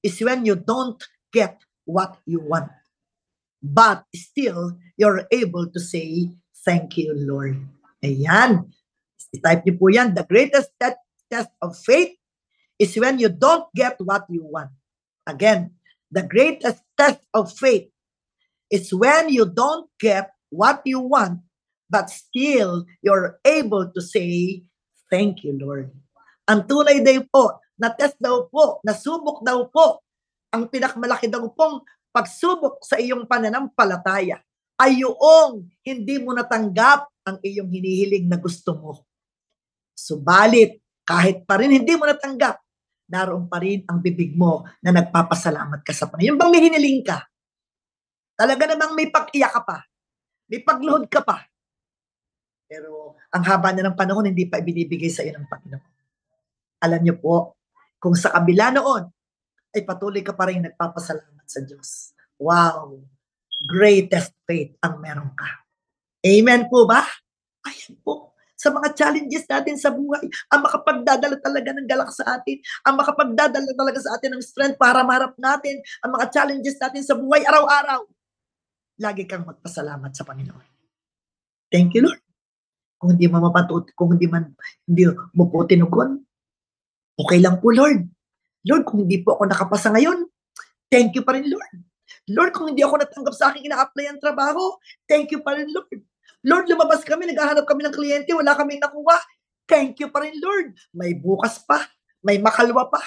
is when you don't get what you want, but still you're able to say, thank you, Lord." Ayan. I-type niyo po yan. The greatest test of faith is when you don't get what you want. Again, the greatest test of faith is when you don't get what you want, but still you're able to say, thank you, Lord. Ang tunay daw po, na test daw po, nasubok daw po, ang pinakamalaki daw pong pagsubok sa iyong pananampalataya ay yung hindi mo natanggap ang iyong hinihiling na gusto mo. Subalit, kahit pa rin hindi mo natanggap, naroon pa rin ang bibig mo na nagpapasalamat ka sa Panginoon. Yung bang may hiniling ka? Talaga namang may pag-iyak ka pa. May pagluhod ka pa. Pero ang haba na ng panahon, hindi pa ibinibigay sa iyo ng Panginoon. Alam niyo po, kung sa kabila noon, ay patuloy ka pa rin nagpapasalamat sa Diyos. Wow! Greatest faith ang meron ka. Amen po ba? Ayan po. Sa mga challenges natin sa buhay, ang makapagdadala talaga ng galak sa atin, ang makapagdadala talaga sa atin ng strength para maharap natin ang mga challenges natin sa buhay araw-araw. Lagi kang magpasalamat sa Panginoon. Thank you, Lord. Kung hindi mo hindi mo po tinugon, okay lang po, Lord. Lord, kung hindi po ako nakapasa ngayon, thank you pa rin, Lord. Lord, kung hindi ako natanggap sa aking ina-apply ang trabaho, thank you pa rin, Lord. Lord, lumabas kami, naghahanap kami ng kliyente, wala kaming nakuha. Thank you pa rin, Lord. May bukas pa, may makalwa pa,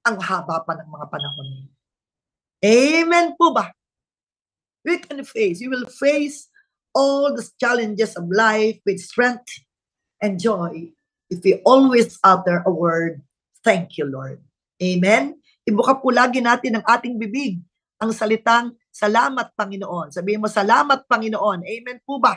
ang haba pa ng mga panahon. Amen po ba? We will face all the challenges of life with strength and joy if we always utter a word, thank you, Lord. Amen? Ibuka po lagi natin ang ating bibig, ang salitang, salamat, Panginoon. Sabihin mo, salamat, Panginoon. Amen po ba?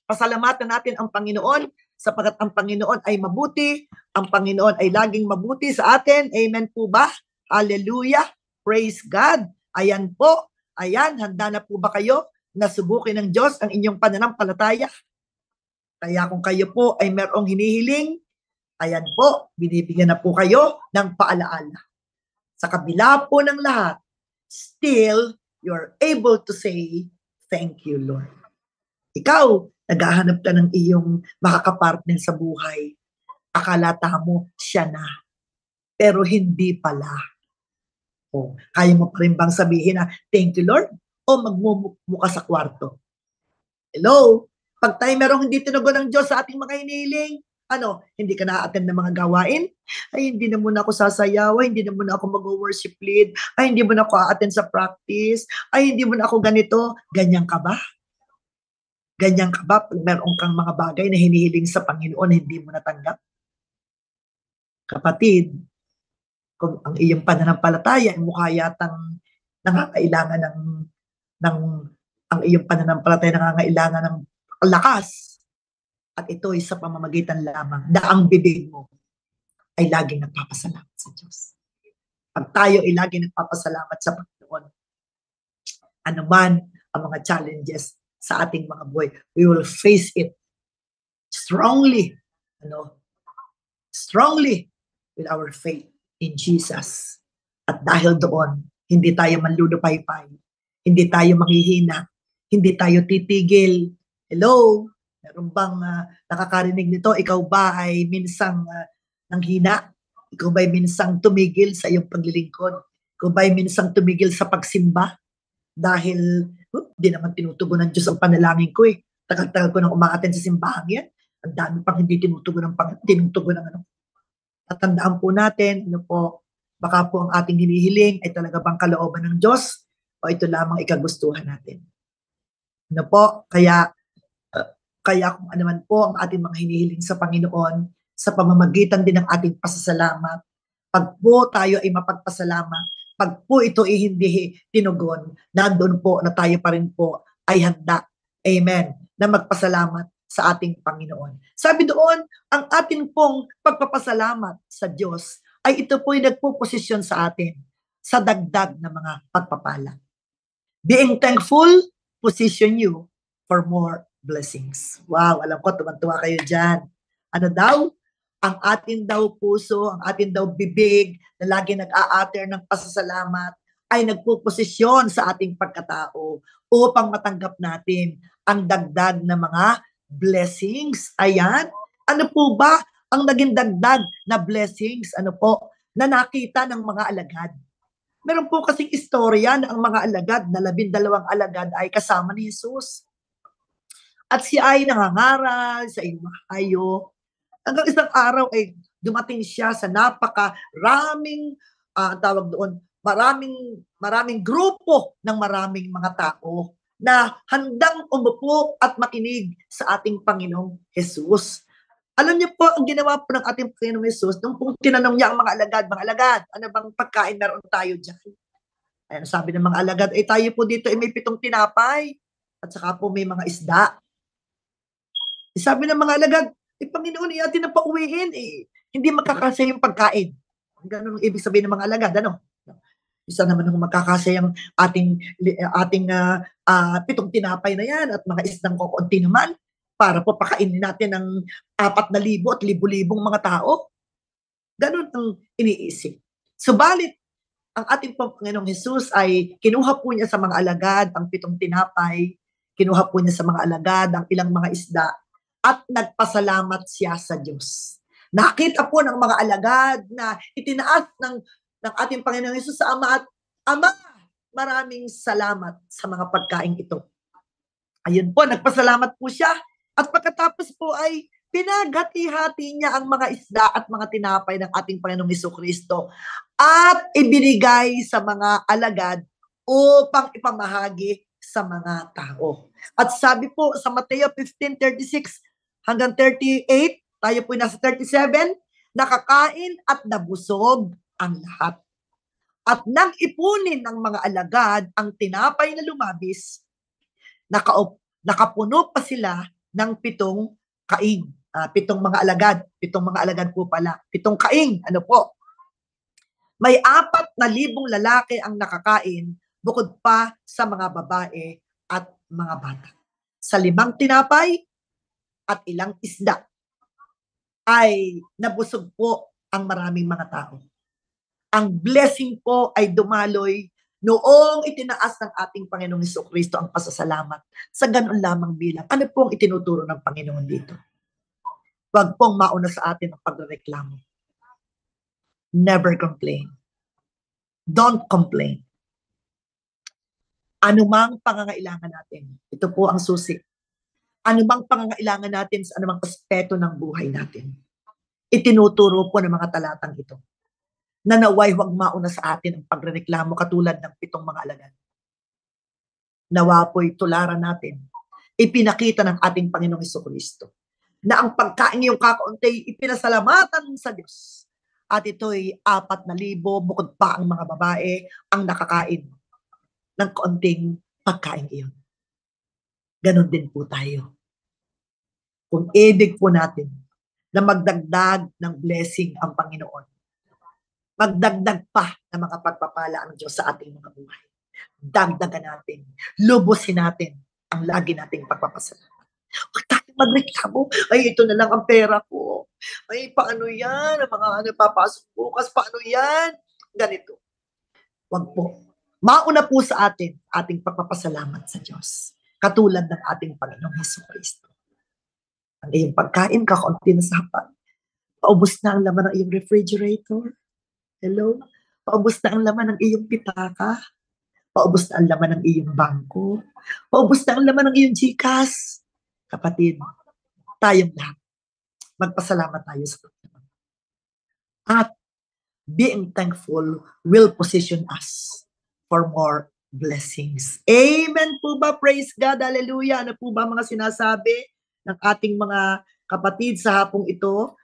Pasalamatan natin ang Panginoon sapagkat ang Panginoon ay mabuti, ang Panginoon ay laging mabuti sa atin. Amen po ba? Hallelujah. Praise God. Ayan po. Ayan, handa na po ba kayo na subukin ng Diyos ang inyong pananampalataya? Kaya kung kayo po ay merong hinihiling, Ayan po, binibigyan na po kayo ng paalaala. Sa kabila po ng lahat, still, you're able to say, thank you, Lord. Ikaw, naghahanap ka ng iyong makakapartner sa buhay. Akala mo, siya na. Pero hindi pala. O, kaya mo pa rin bang sabihin na, thank you, Lord? O magmumuka sa kwarto? Hello? Pag tayo merong hindi tinugon ng Diyos sa ating mga hinihiling, hindi ka na-attend ng mga gawain? Ay, hindi na muna ako sasayaw. Ay, hindi na muna ako mag-worship lead. Ay, hindi mo na ako a-attend sa practice. Ay, hindi mo na ako ganito. Ganyan ka ba? Ganyan ka ba? Pag meron kang mga bagay na hinihiling sa Panginoon, hindi mo natanggap? Kapatid, kung ang iyong pananampalataya ay mukha yatang nangangailangan ng ang iyong pananampalataya nangangailangan ng lakas, at ito ay sa pamamagitan lamang na ang bibig mo ay laging nagpapasalamat sa Diyos. Pag tayo ay laging nagpapasalamat sa Panginoon, anuman ang mga challenges sa ating mga buhay, we will face it strongly, strongly with our faith in Jesus. At dahil doon, hindi tayo manlulupaypay, hindi tayo manghihina, hindi tayo titigil. Hello? Meron bang nakakarinig nito? Ikaw ba ay minsang nanghina? Ikaw ba ay minsang tumigil sa iyong paglilingkod? Ikaw ba ay minsang tumigil sa pagsimba? Dahil, di naman tinutugon ng Diyos ang panalangin ko eh. Tagal-tagal ko nang umaattend sa simbahan yan. Ang dami pang hindi tinutugon ng Tatandaan po natin, baka po ang ating hinihiling ay talaga bang kalooban ng Diyos o ito lamang ikagustuhan natin. Kaya kung ano man po ang ating mga hinihiling sa Panginoon, sa pamamagitan din ng ating pasasalamat, pag po tayo ay mapagpasalamat, pag po ito ay hindi tinugon, nandoon po na tayo pa rin po ay handa, amen, na magpasalamat sa ating Panginoon. Sabi doon, ang ating pong pagpapasalamat sa Diyos ay ito po'y nagpo-posisyon sa atin sa dagdag na mga pagpapala. Being thankful, position you for more blessings. Wow, alam ko, tuwan-tuwa kayo dyan. Ano daw? Ang ating daw puso, ang ating daw bibig na lagi nag-a-utter ng pasasalamat ay nagpo-posisyon sa ating pagkatao upang matanggap natin ang dagdag na mga blessings. Ayan. Ano po ba ang naging dagdag na blessings? Na nakita ng mga alagad? Meron po kasing istorya na ang mga alagad, na 12 alagad ay kasama ni Jesus. At siya ay nangangaral sa imahayo. Hanggang isang araw ay dumating siya sa napakaraming, tawag doon, maraming grupo ng maraming mga tao na handang umupo at makinig sa ating Panginoong Jesus. Alam niyo po, ang ginawa po ng ating Panginoong Jesus, nung pong tinanong niya ang mga alagad, ano bang pagkain meron tayo dyan? Ayan, sabi ng mga alagad, tayo po dito ay may 7 tinapay at saka po may mga isda. Sabi ng mga alagad, Panginoon, atin na pauwiin, hindi magkakasya yung pagkain. Ganun ang ibig sabihin ng mga alagad, Isa naman ng magkakasya yung ating 7 tinapay na yan at mga isdang kokonti naman para po pakainin natin ng 4,000 at libu-libong mga tao. Ganun ang iniisip. Subalit, ang ating Panginoong Jesus ay kinuha po niya sa mga alagad ang 7 tinapay, kinuha po niya sa mga alagad ang ilang mga isda, at nagpasalamat siya sa Diyos. Nakita po ng mga alagad na itinaas ng ating Panginoong Jesus sa Ama at Ama, maraming salamat sa mga pagkain ito. Ayun po, nagpasalamat po siya at pagkatapos po ay pinaghati-hati niya ang mga isda at mga tinapay ng ating Panginoong Jesucristo at ibinigay sa mga alagad upang ipamahagi sa mga tao. At sabi po sa Mateo 15:36 hanggang 38, tayo po nasa 37, nakakain at nabusog ang lahat. At nang ipunin ng mga alagad ang tinapay na lumabis, nakapuno pa sila ng 7 kaing. 7 mga alagad. 7 mga alagad po pala. 7 kaing. May 4,000 lalaki ang nakakain bukod pa sa mga babae at mga bata. Sa 5 tinapay at ilang isda. ay nabusog po ang maraming mga tao. Ang blessing po ay dumaloy noong itinaas ng ating Panginoong Jesucristo ang pasasalamat sa ganun lamang bilang. Ano po ang itinuturo ng Panginoon dito? Huwag pong mauna sa atin ang pagrereklamo. Never complain. Don't complain. Anumang pangangailangan natin, ito po ang susi. Anumang pangangailangan natin sa anumang aspeto ng buhay natin, itinuturo po ng mga talatang ito na naway huwag mauna sa atin ang pagrereklamo katulad ng 7 mga alagad. Nawa po'y tularan natin, ipinakita ng ating Panginoong Jesucristo na ang pagkain iyong kakaunti ipinasalamatan sa Diyos. At ito'y 4,000, bukod pa ang mga babae ang nakakain ng kaunting pagkain iyon. Ganon din po tayo. Kung ibig po natin na magdagdag ng blessing ang Panginoon, magdagdag pa ng mga pagpapala ang Diyos sa ating mga buhay, dagdagan natin, lubusin natin ang lagi nating pagpapasalamat. Huwag tayong magreklamo, ay ito na lang ang pera ko, ay paano yan, ang mga papasok bukas, paano yan, ganito. Huwag po. Mauna po sa atin ating pagpapasalamat sa Diyos, katulad ng ating Panginoong Jesucristo. Ang iyong pagkain, kakaunti na sa hapag. Paubos na ang laman ng iyong refrigerator. Hello? Paubos na ang laman ng iyong pitaka. Paubos na ang laman ng iyong bangko. Paubos na ang laman ng iyong GCash. Kapatid, tayong lahat, magpasalamat tayo sa Panginoon. At being thankful will position us for more blessings. Amen po ba? Praise God. Hallelujah. Ano po ba mga sinasabi ng ating mga kapatid sa hapong ito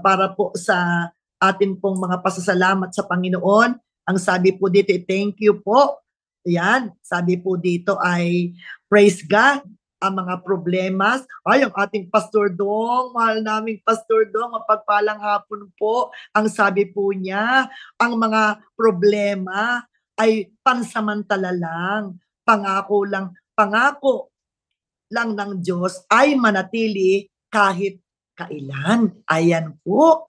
para po sa atin pong mga pasasalamat sa Panginoon? Ang sabi po dito, thank you po. Yan, sabi po dito ay praise God. Ang mga problema, ay ang ating Pastor Dong, mahal naming Pastor Dong, mapagpalang hapon po. Ang sabi po niya, ang mga problema ay pansamantala lang, pangako lang ng Diyos ay manatili kahit kailan. Ayan po,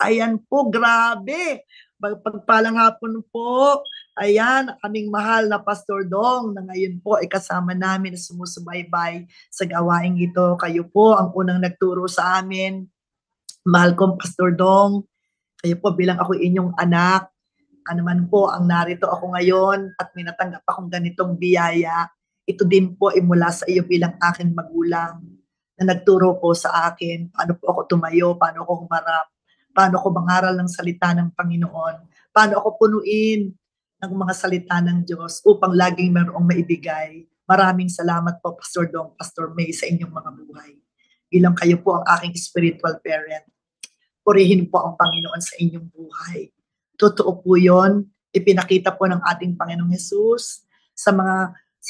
grabe. Pagpalang hapon po, ayan, aming mahal na Pastor Dong na ngayon po ay kasama namin na sumusubaybay sa gawaing ito. Kayo po ang unang nagturo sa amin. Mahal kong Pastor Dong, kayo po bilang ako inyong anak, ano man po ang narito ako ngayon at may natanggap akong ganitong biyaya, ito din po ay mula sa iyo bilang aking magulang na nagturo po sa akin paano po ako tumayo, paano ako humarap, paano ako mangaral ng salita ng Panginoon, paano ako punuin ng mga salita ng Diyos upang laging mayroong maibigay. Maraming salamat po Pastor Dong, Pastor May sa inyong mga buhay. Bilang kayo po ang aking spiritual parent, purihin po ang Panginoon sa inyong buhay. Totoo po yun. Ipinakita po ng ating Panginoong Hesus sa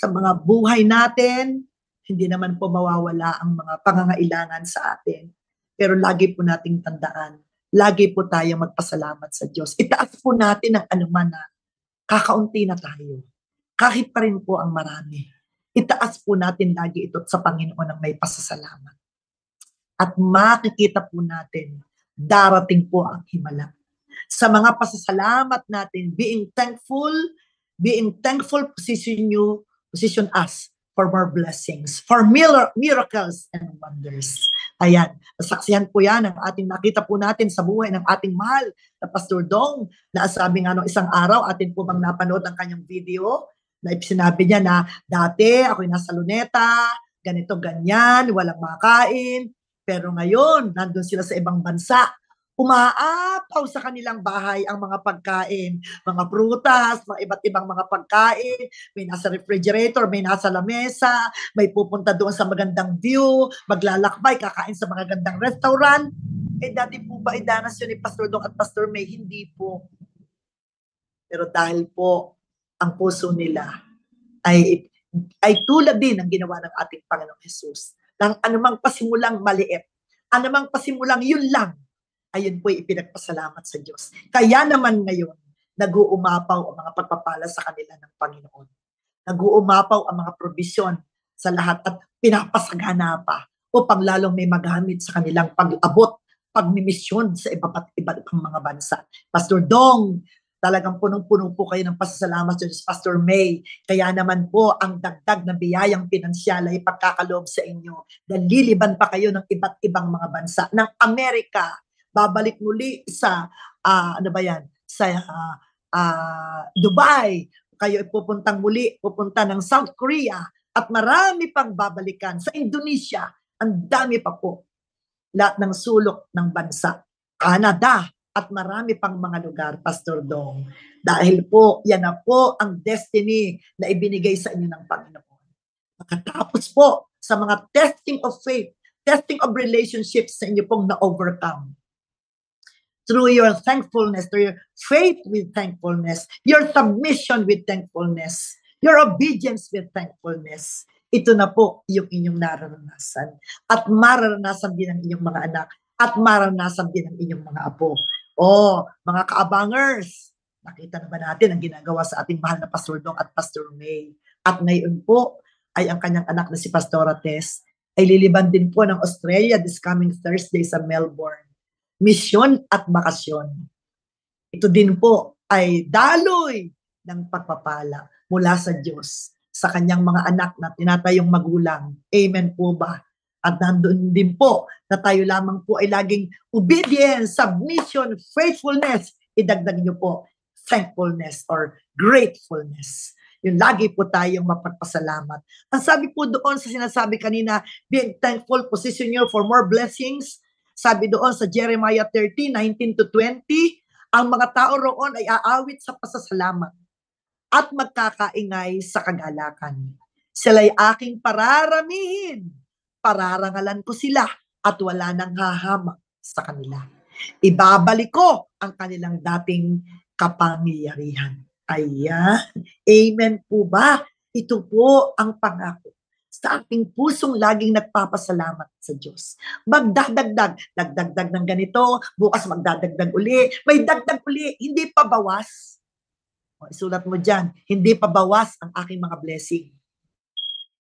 mga buhay natin. Hindi naman po mawawala ang mga pangangailangan sa atin. Pero lagi po nating tandaan, lagi po tayo magpasalamat sa Diyos. Itaas po natin ang anuman na kakaunti na tayo. Kahit pa rin po ang marami. Itaas po natin lagi ito sa Panginoon ng may pasasalamat. At makikita po natin, darating po ang himala. Sa mga pasasalamat natin, being thankful position us for more blessings, for miracles and wonders. Ayan, nasaksihan po yan ang ating nakita po natin sa buhay ng ating mahal na Pastor Dong, na sabi nga nung isang araw, atin po bang napanood ang kanyang video, na sinabi niya na dati ako'y nasa Luneta, ganito ganyan, walang makain, pero ngayon, nandun sila sa ibang bansa, umaapaw sa kanilang bahay ang mga pagkain, mga prutas, mga iba't ibang mga pagkain, may nasa refrigerator, may nasa lamesa, may pupunta doon sa magandang view, maglalakbay, kakain sa mga gandang restaurant. Dati po ba idanas yun ni Pastor Dong at Pastor May? Hindi po. Pero dahil po ang puso nila ay tulad din ng ginawa ng ating Panginoong Hesus, ng anumang pasimulang maliit, anumang pasimulang yun lang, ayun po ipinagpasalamat sa Diyos. Kaya naman ngayon, nag-uumapaw ang mga pagpapala sa kanila ng Panginoon. Nag-uumapaw ang mga probisyon sa lahat at pinapasagana pa upang lalong may magamit sa kanilang pag-abot pagmimisyon sa iba't ibang mga bansa. Pastor Dong, talagang punong-puno po kayo ng pasasalamat sa Diyos. Pastor May, kaya naman po ang dagdag na biyayang pinansyal ay pagkakaloob sa inyo. Liliban pa kayo ng iba't ibang mga bansa ng Amerika. Babalik muli sa, ano ba yan, sa Dubai. Kayo pupuntang muli, pupunta ng South Korea at marami pang babalikan sa Indonesia. Ang dami pa po. Lahat ng sulok ng bansa. Canada at marami pang mga lugar, Pastor Dong. Dahil po, yan na po ang destiny na ibinigay sa inyo ng Panginoon. Pagkatapos po sa mga testing of faith, testing of relationships sa inyo pong na-overcome. Through your thankfulness, through your faith with thankfulness, your submission with thankfulness, your obedience with thankfulness, ito na po yung inyong nararanasan. At mararanasan din ng inyong mga anak. At mararanasan din ng inyong mga apo. Mga kaabangers, nakita na ba natin ang ginagawa sa ating mahal na Pastor Dong at Pastor May? At ngayon po, ay ang kanyang anak na si Pastora Tess ay liliban din po ng Australia this coming Thursday sa Melbourne. Misyon at bakasyon. Ito din po ay daloy ng pagpapala mula sa Diyos sa kanyang mga anak na tinatayong magulang. Amen po ba? At nandun din po na tayo lamang po ay laging obedience, submission, faithfulness. Idagdag niyo po thankfulness or gratefulness. Yung lagi po tayong mapagpasalamat. Ang sabi po doon sa sinasabi kanina, being thankful, position you for more blessings. Sabi doon sa Jeremiah 30:19-20, ang mga tao roon ay aawit sa pasasalamat at magkakaingay sa kagalakan. Sila'y aking pararamihin. Pararangalan ko sila at wala nang hahamak sa kanila. Ibabalik ko ang kanilang dating kapangyarihan. Ayan. Amen po ba? Ito po ang pangako sa ating pusong laging nagpapasalamat sa Diyos. Magdadagdag ng ganito, bukas magdadagdag uli, may dagdag uli, hindi pa bawas. Isulat mo dyan, hindi pa bawas ang aking mga blessing.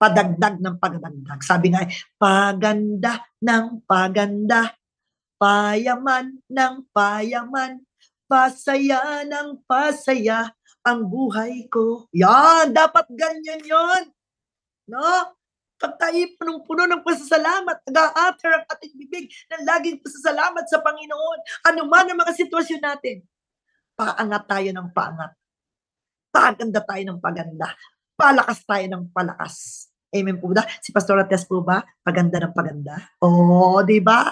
Padagdag ng padagdag. Sabi nga, paganda ng paganda, payaman ng payaman, pasaya ng pasaya ang buhay ko. Yan, dapat ganyan yon. No? Pag tayo punong-puno ng pasasalamat, nag-a-utter ang ating bibig ng laging pasasalamat sa Panginoon. Ano man ang mga sitwasyon natin, paangat tayo ng paangat. Paganda tayo ng paganda. Palakas tayo ng palakas. Amen po ba? Si Pastora Tess po ba? Paganda ng paganda? Di ba?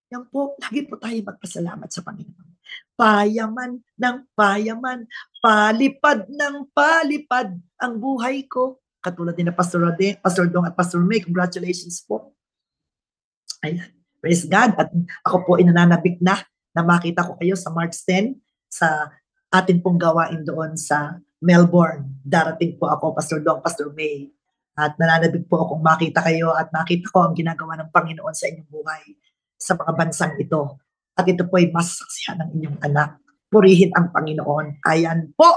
Yan po, lagi po tayo magpasalamat sa Panginoon. Payaman ng payaman, palipad ng palipad ang buhay ko. Katulad din na Pastor Dong at Pastor May, congratulations po. Ayan. Praise God. At ako po inananabik na makita ko kayo sa March 10 sa atin pong gawain doon sa Melbourne. Darating po ako, Pastor Dong, Pastor May. At nananabig po akong makita kayo at makita ko ang ginagawa ng Panginoon sa inyong buhay sa mga bansang ito. At ito po ay masasaksihan ng inyong anak. Purihin ang Panginoon. Ayan po.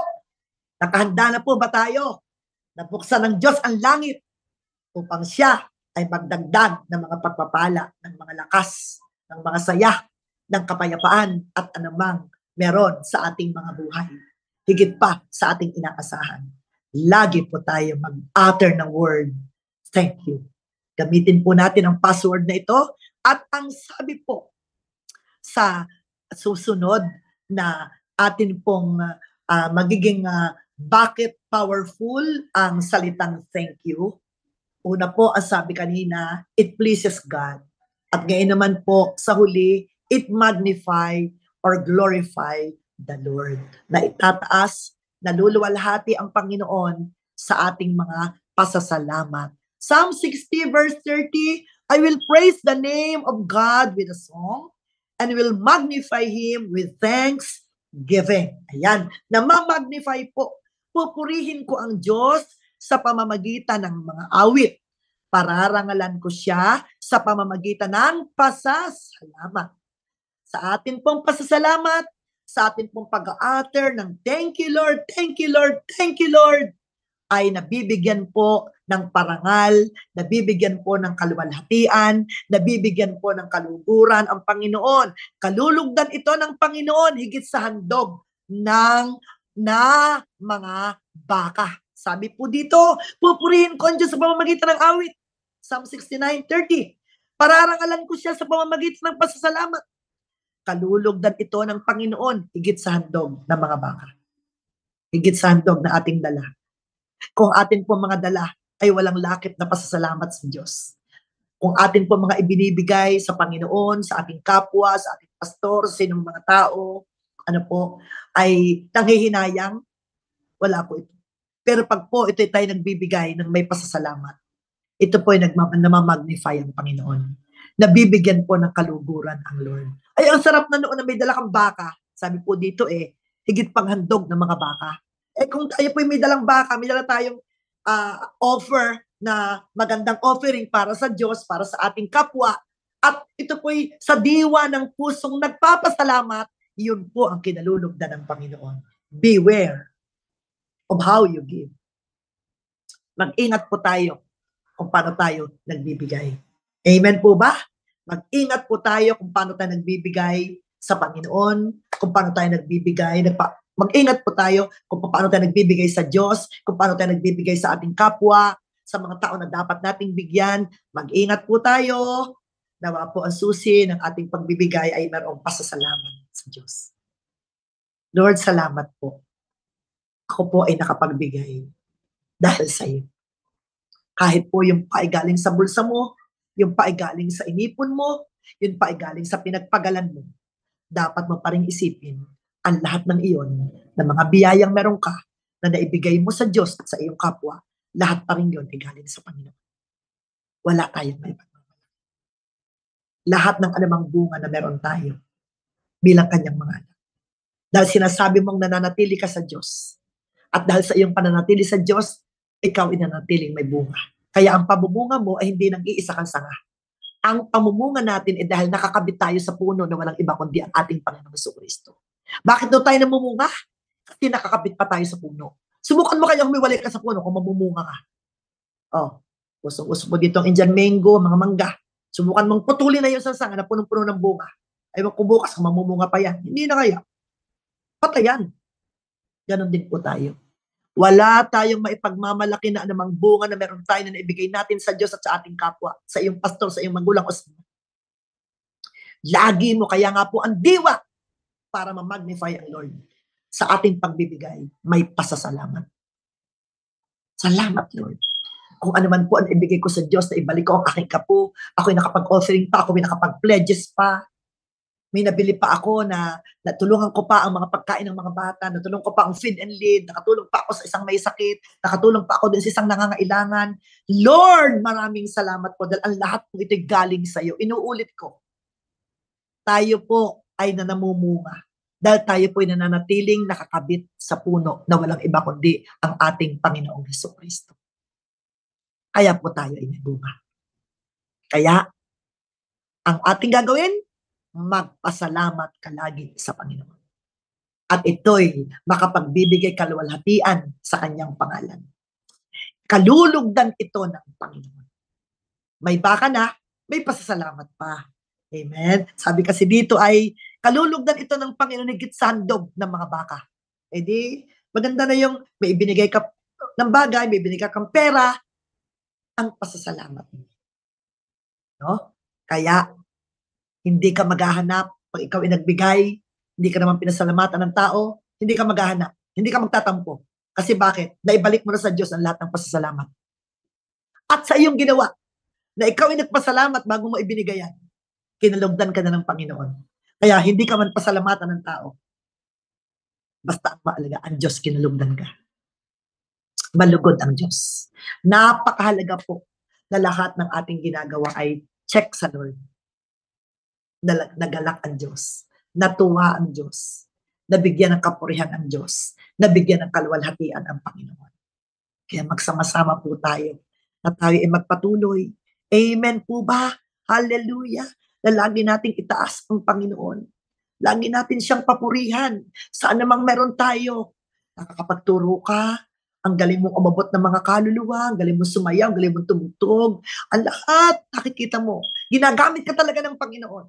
Nakahanda na po ba tayo? Nabuksan ng Diyos ang langit upang siya ay magdagdag ng mga pagpapala, ng mga lakas, ng mga saya, ng kapayapaan at anumang meron sa ating mga buhay. Higit pa sa ating inaasahan. Lagi po tayo mag-utter ng word. Thank you. Gamitin po natin ang password na ito. At ang sabi po sa susunod na atin pong magiging bakit powerful ang salitang thank you. Una po, ang sabi kanina, it pleases God. At ngayon naman po, sa huli, it magnify or glorify the Lord. Na itataas, naluluwalhati ang Panginoon sa ating mga pasasalamat. Psalm 60 verse 30, I will praise the name of God with a song and will magnify Him with thanksgiving. Ayan, namamagnify po. Pupurihin ko ang Diyos sa pamamagitan ng mga awit. Pararangalan ko siya sa pamamagitan ng pasasalamat. Sa atin pong pasasalamat, sa atin pong pag-utter ng thank you Lord, thank you Lord, thank you Lord, ay nabibigyan po ng parangal, nabibigyan po ng kaluwalhatian, nabibigyan po ng kaluguran ang Panginoon. Kalulugdan ito ng Panginoon higit sa handog ng mga baka. Sabi po dito, pupurihin ko ang Diyos sa pamamagitan ng awit. Psalm 69:30. Pararangalan ko siya sa pamamagitan ng pasasalamat. Kalulugdan ito ng Panginoon higit sa handog ng mga baka. Higit sa handog na ating dala. Kung atin po mga dala ay walang lakip na pasasalamat sa Diyos. Kung atin po mga ibinibigay sa Panginoon, sa ating kapwa, sa ating pastor, sa sinong mga tao, ay nanghihinayang, wala po ito. Pero pag po ito tayo nagbibigay ng may pasasalamat, ito po ay namamagnify ang Panginoon. Nabibigyan po ng kaluguran ang Lord. Ay, ang sarap na noon na may dala kang baka. Sabi po dito higit pang handog ng mga baka. Kung tayo po may dalang baka, may dala tayong offer na magandang offering para sa Diyos, para sa ating kapwa, at ito po'y sa diwa ng pusong nagpapasalamat, yun po ang kinalulugdan ng Panginoon. Beware of how you give. Mag-ingat po tayo kung paano tayo nagbibigay. Amen po ba? Mag-ingat po tayo kung paano tayo nagbibigay sa Panginoon, kung paano tayo nagbibigay, mag-ingat po tayo kung paano tayo nagbibigay sa Diyos, kung paano tayo nagbibigay sa ating kapwa, sa mga tao na dapat nating bigyan. Mag-ingat po tayo. Nawa po ang susi ng ating pagbibigay ay mayroong pasasalamat sa Diyos. Lord, salamat po. Ako po ay nakapagbigay dahil sa iyo. Kahit po yung pa ay galing sa bulsa mo, yung pa ay galing sa inipon mo, yung pa ay galing sa pinagpagalan mo, dapat mo pa rin isipin ang lahat ng iyon na mga biyayang meron ka na naibigay mo sa Diyos at sa iyong kapwa, lahat pa rin yun ay galing sa Panginoon. Wala tayong may pagmamalaki. Lahat ng anumang bunga na meron tayo bilang kanyang mga anak. Dahil sinasabi mong nananatili ka sa Diyos. At dahil sa iyong pananatili sa Diyos, ikaw ay nanatiling may bunga. Kaya ang pamumunga mo ay hindi nag-iisa kang sanga. Ang pamumunga natin ay dahil nakakabit tayo sa puno na walang iba kundi ang ating Panginoong Jesucristo. Bakit daw tayo namumunga? Kasi nakakabit pa tayo sa puno. Subukan mo kayang humiwalay ka sa puno kung mamumunga ka. Usong-uso mo dito ang Indian mango, mga mangga. Subukan mong putulin na yung sanga na punong-puno ng bunga. Ay kung bukas kung mamumunga pa yan. Hindi na kaya. Patayan. Ganon din po tayo. Wala tayong maipagmamalaki na anumang bunga na meron tayo na naibigay natin sa Diyos at sa ating kapwa, sa iyong pastor, sa iyong magulang. Lagi mo, kaya nga po ang diwa para ma-magnify ang Lord sa ating pagbibigay, may pasasalamat. Salamat, Lord. Kung ano man po ang ibigay ko sa Diyos na ibalik ko ang aking kapo, ako'y nakapag-offering pa, ako'y nakapag-pledges pa, may nabili pa ako na natulungan ko pa ang mga pagkain ng mga bata, natulungan ko pa ang feed and lead, nakatulong pa ako sa isang may sakit, nakatulong pa ako din sa isang nangangailangan. Lord, maraming salamat po dahil ang lahat po ito'y galing sa iyo. Inuulit ko, tayo po ay nanamumunga dahil tayo po ay nananatiling nakakabit sa puno na walang iba kundi ang ating Panginoong Jesucristo. Kaya po tayo ay nagbunga. Kaya, ang ating gagawin, magpasalamat ka lagi sa Panginoon. At ito'y makapagbibigay kaluwalhatian sa kanyang pangalan. Kalulugdan ito ng Panginoon. May baka na, may pasasalamat pa. Amen? Sabi kasi dito ay, kalulugdan ito ng Panginoon higit sa handog ng mga baka. Di, maganda na yung may ibinigay ka ng bagay, may ibinigay kang pera, ang pasasalamat mo. No? Kaya, hindi ka maghahanap pag ikaw ay nagbigay, hindi ka naman pinasalamatan ng tao, hindi ka maghahanap, hindi ka magtatampo. Kasi bakit? Naibalik mo na sa Diyos ang lahat ng pasasalamat. At sa iyong ginawa, na ikaw ay nagpasalamat bago mo ibinigay yan, kinalugdan ka na ng Panginoon. Kaya hindi ka man pasalamatan ng tao. Basta ang maalaga, ang Diyos kinalugdan ka. Malugod ang Diyos. Napakahalaga po na lahat ng ating ginagawa ay check sa Lord. Nagalak ang Diyos, natuwa ang Diyos, nabigyan ng kapurihan ang Diyos, nabigyan ng kaluwalhatian ang Panginoon. Kaya magsama-sama po tayo na tayo ay magpatuloy. Amen po ba? Hallelujah! Na lagi nating itaas ang Panginoon. Lagi natin siyang papurihan. Saan namang meron tayo? Nakakapagturo ka, Ang galing mong umabot ng mga kaluluwa, ang galing mong sumayaw, ang galing mong tumugtog. Ang lahat, nakikita mo. Ginagamit ka talaga ng Panginoon.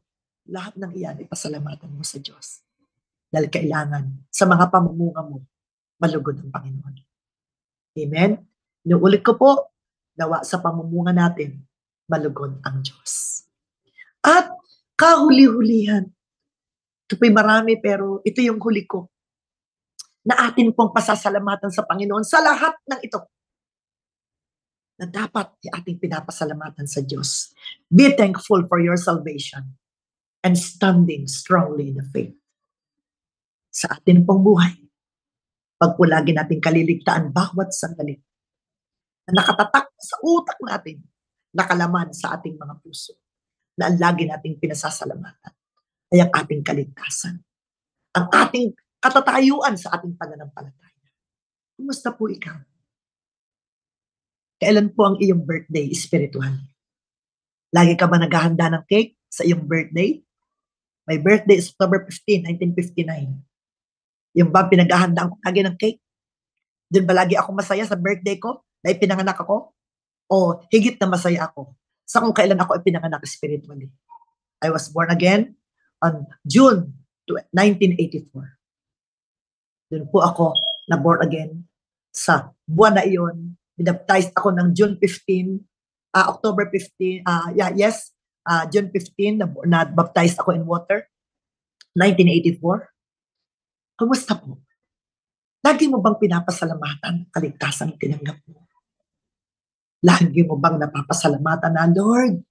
Lahat ng iyan ay pasalamatan mo sa Diyos. Dahil kailangan sa mga pamumunga mo, malugod ang Panginoon. Amen? Inuulit ko po, nawa sa pamumunga natin, malugod ang Diyos. At kahuli-hulihan, ito po'y marami pero ito yung huli ko, na atin pong pasasalamatan sa Panginoon sa lahat ng ito, na dapat ating pinapasalamatan sa Diyos. Be thankful for your salvation and standing strongly in the faith. Sa atin pong buhay, pag po lagi natin kaliligtaan bawat sandali, na nakatatak sa utak natin, nakalaman sa ating mga puso, na ang lagi nating pinasasalamatan ay ang ating kaligtasan, ang ating katatayuan sa ating pananampalataya. Kumusta po ikaw? Kailan po ang iyong birthday spiritual? Lagi ka ba naghahanda ng cake sa iyong birthday? My birthday is October 15, 1959. Yung ba pinaghahandaan ko lagi ng cake? Doon ba lagi ako masaya sa birthday ko na ipinanganak ako? O higit na masaya ako sa kung kailan ako ipinanganak spiritually? I was born again on June 1984. Doon po ako na born again sa buwan na iyon. Binaptized ako ng June 15, October 15, June 15, na baptized ako in water, 1984. Kumusta po? Lagi mo bang pinapasalamatan kaligtasan tinanggap mo? Lagi mo bang napapasalamatan na, Lord,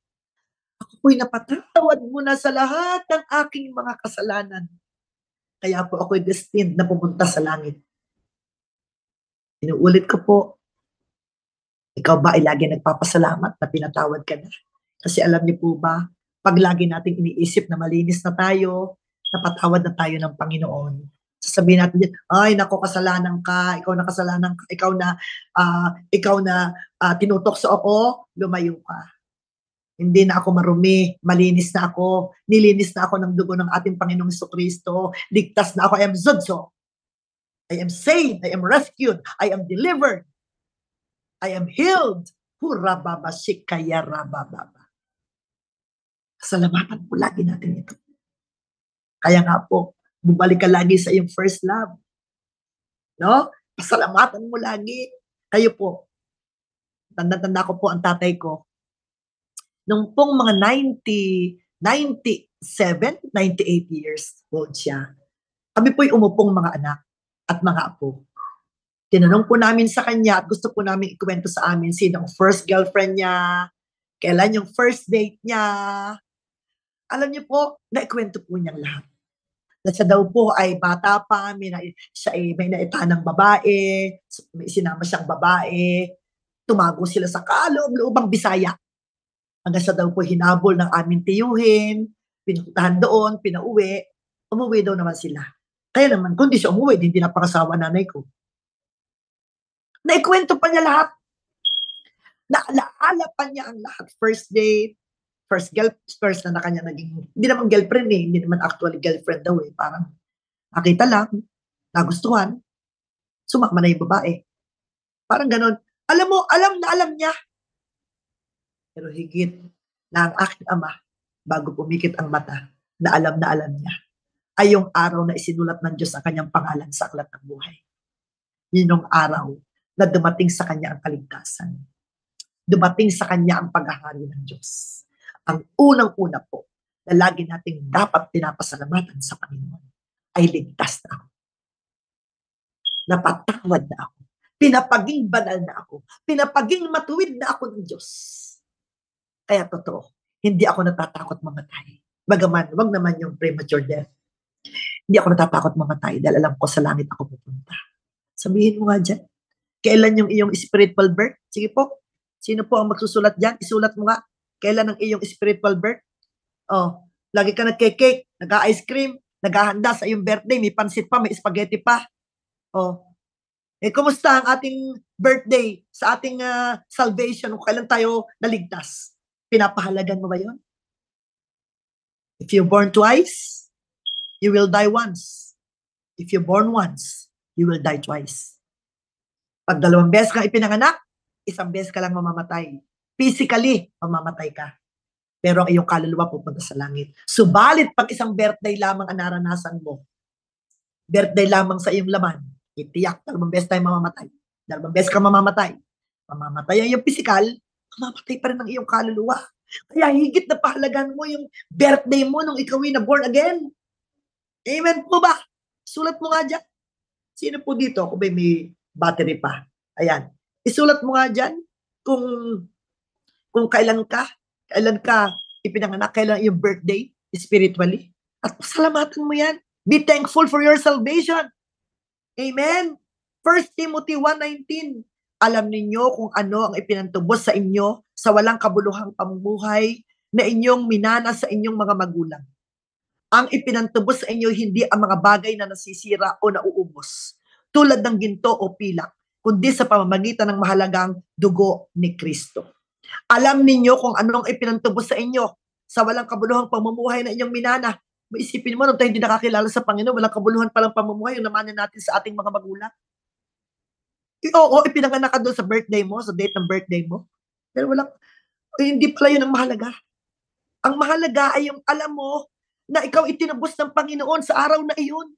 ako po'y napatawad mo na sa lahat ng aking mga kasalanan. Kaya po ako'y destined na pumunta sa langit. Inuulit ko po, ikaw ba ay lagi nagpapasalamat na pinatawad ka na? Kasi alam niyo po ba, pag lagi nating iniisip na malinis na tayo, napatawad na tayo ng Panginoon, sasabihin natin, ay nako, kasalanan ka, ikaw na kasalanan ka, ikaw na tinutokso ako, lumayo ka. Hindi na ako marumi, malinis na ako, nilinis na ako ng dugo ng ating Panginoong Jesucristo, ligtas na ako, I am zodso, I am saved, I am rescued, I am delivered, I am healed. Hurababa, shikaya, rabababa. Salamatan po lagi natin ito. Kaya nga po, bumalik ka lagi sa iyong first love. No? Pasalamatan mo lagi. Kayo po, tanda-tanda ko po ang tatay ko, nung pong mga 97, 98 years old siya, kami po'y umupong mga anak at mga apo. Tinanong po namin sa kanya at gusto po namin ikwento sa amin sino ang first girlfriend niya, kailan yung first date niya. Alam niyo po, naikwento po niyang lahat. Na siya daw po ay bata pa, siya ay may naitanang babae, may sinama siyang babae, tumago sila sa kaloob-loobang Bisaya. Hanggang siya daw po hinabol ng aming tiyuhin, pinuntahan doon, pinauwi, umuwi daw naman sila. Kaya naman, kung di siya umuwi, hindi napangasawa nanay ko. Naikwento pa niya lahat. Naalaala pa niya ang lahat. First date, first na kanya naging, hindi naman girlfriend hindi naman actually girlfriend daw parang nakita lang, nagustuhan, sumama na yung babae. Parang ganon. Alam mo, alam niya. Pero higit na ang aking ama, bago pumikit ang mata, na alam niya, ay yung araw na isinulat ng Diyos ang kanyang pangalan sa aklat ng buhay. Yun yung araw na dumating sa kanya ang kaligtasan. Dumating sa kanya ang paghahari ng Diyos. Ang unang-una po na lagi nating dapat pinapasalamatan sa Panginoon ay ligtas na ako. Napatawad na ako. Pinapaging banal na ako. Pinapaging matuwid na ako ng Diyos. Kaya totoo, hindi ako natatakot mamatay. Bagaman, wag naman yung premature death. Hindi ako natatakot mamatay dahil alam ko sa langit ako pupunta. Sabihin mo nga dyan, kailan yung iyong spiritual birth? Sige po, sino po ang magsusulat dyan? Isulat mo nga, kailan ang iyong spiritual birth? Oh, lagi ka nagke-cake, nag-ice cream, naghahanda sa iyong birthday, may pansit pa, may spaghetti pa. Oh, kumusta ang ating birthday sa ating salvation kung kailan tayo naligtas? Pinapahalagan mo ba yun? If you're born twice, you will die once. If you're born once, you will die twice. Pag 2 beses kang ipinanganak, 1 beses ka lang mamamatay. Physically, mamamatay ka. Pero ang iyong kaluluwa pupunta sa langit. Subalit, pag isang birthday lamang ang naranasan mo, birthday lamang sa iyong laman, itiyak, 2 beses tayo mamamatay. 2 beses ka mamamatay. Mamamatay ang iyong physical, mamamatay pa rin ang iyong kaluluwa. Kaya higit na pahalagahan mo yung birthday mo nung ikaw ay na born again. Amen po ba? Sulat mo nga dyan. Sino po dito? Kung may battery pa. Ayan. Isulat mo nga dyan kung kailan ka ipinanganak, kailan yung birthday spiritually. At pasalamatan mo yan. Be thankful for your salvation. Amen. 1 Timothy 1:19. Alam ninyo kung ano ang ipinantubos sa inyo sa walang kabuluhang pamumuhay na inyong minana sa inyong mga magulang. Ang ipinantubos sa inyo hindi ang mga bagay na nasisira o nauubos, tulad ng ginto o pilak, kundi sa pamamagitan ng mahalagang dugo ni Kristo. Alam ninyo kung anong ipinantubos sa inyo sa walang kabuluhang pamumuhay na inyong minana. Maisipin mo, nung tayo hindi nakakilala sa Panginoon, walang kabuluhan palang pamumuhay yung namanan natin sa ating mga magulang. Oo, ipinanganak ka doon sa birthday mo, sa date ng birthday mo. Pero hindi pala yun ang mahalaga. Ang mahalaga ay yung alam mo na ikaw itinubos ng Panginoon sa araw na iyon.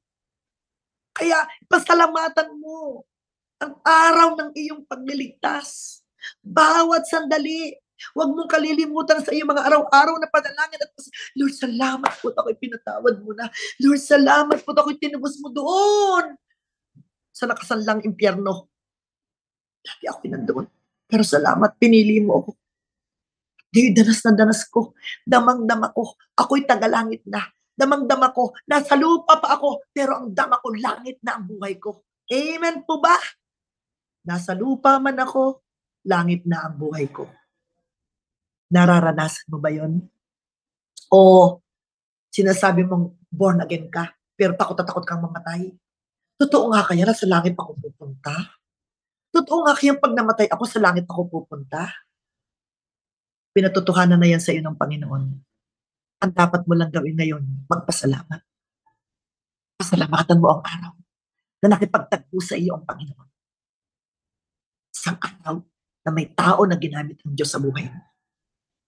Kaya pasalamatan mo ang araw ng iyong pagliligtas. Bawat sandali. Huwag mong kalilimutan sa iyong mga araw-araw na panalangin at Lord, salamat po at ako'y pinatawad mo na. Lord, salamat po at ako'y tinubos mo doon sa nakasanlang impyerno. Dati ako'y nandoon. Pero salamat, pinili mo ako. Di, danas na danas ko. Damang-dama ko. Ako'y tagalangit na. Damang-dama ko. Nasa lupa pa ako. Pero ang dama ko, langit na ang buhay ko. Amen po ba? Nasa lupa man ako, langit na ang buhay ko. Nararanasan mo ba yun? O sinasabi mong born again ka, pero takot na takot kang mamatay? Totoo nga kaya na sa langit ako pupunta? Totoo nga kaya pag namatay ako, sa langit ako pupunta? Pinatotohanan na yan sa iyo ng Panginoon. Ang dapat mo lang gawin ngayon, magpasalamat. Pasalamatan mo ang araw na nakipagtagpo sa iyo ang Panginoon. Isang araw na may tao na ginamit ng Diyos sa buhay mo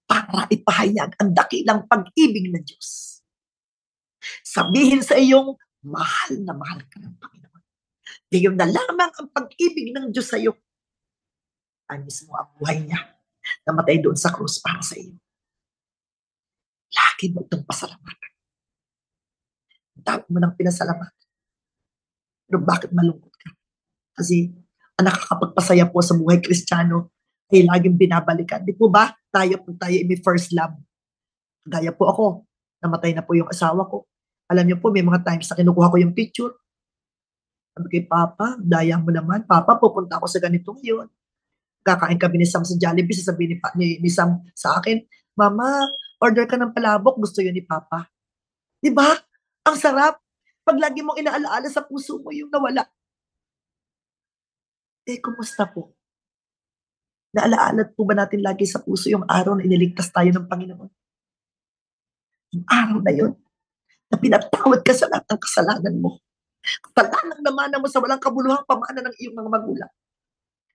para ipahayag ang dakilang pag-ibig ng Diyos. Sabihin sa iyong, mahal na mahal ka ng Panginoon. Diyon na lamang ang pag-ibig ng Diyos sa iyo. Ay mismo ang buhay niya. Namatay doon sa krus para sa iyo. Lagi mo itong pasalamatan. Dami mo nang pinasalamatan. Pero bakit malungkot ka? Kasi ang nakakapagpasaya po sa buhay Kristiyano ay laging binabalikan. Di po ba? Tayo may first love. Gaya po ako. Namatay na po yung asawa ko. Alam niyo po, may mga times na kinukuha ko yung picture. Sabi kay Papa, daya mo naman. Papa, pupunta ako sa ganito ngayon. Kakain kami ni Sam sa Jollibee, sasabihin ni Sam sa akin, Mama, order ka ng palabok, gusto yun ni Papa. Di ba? Ang sarap. Pag lagi mong inaalaala sa puso mo yung nawala. Kumusta po? Naalaala po ba natin lagi sa puso yung araw na iniligtas tayo ng Panginoon? Yung araw na yun, na pinatawad ka sa lahat ng kasalanan mo. Kasalanan naman mo sa walang kabuluhang pamana ng iyong mga magulang.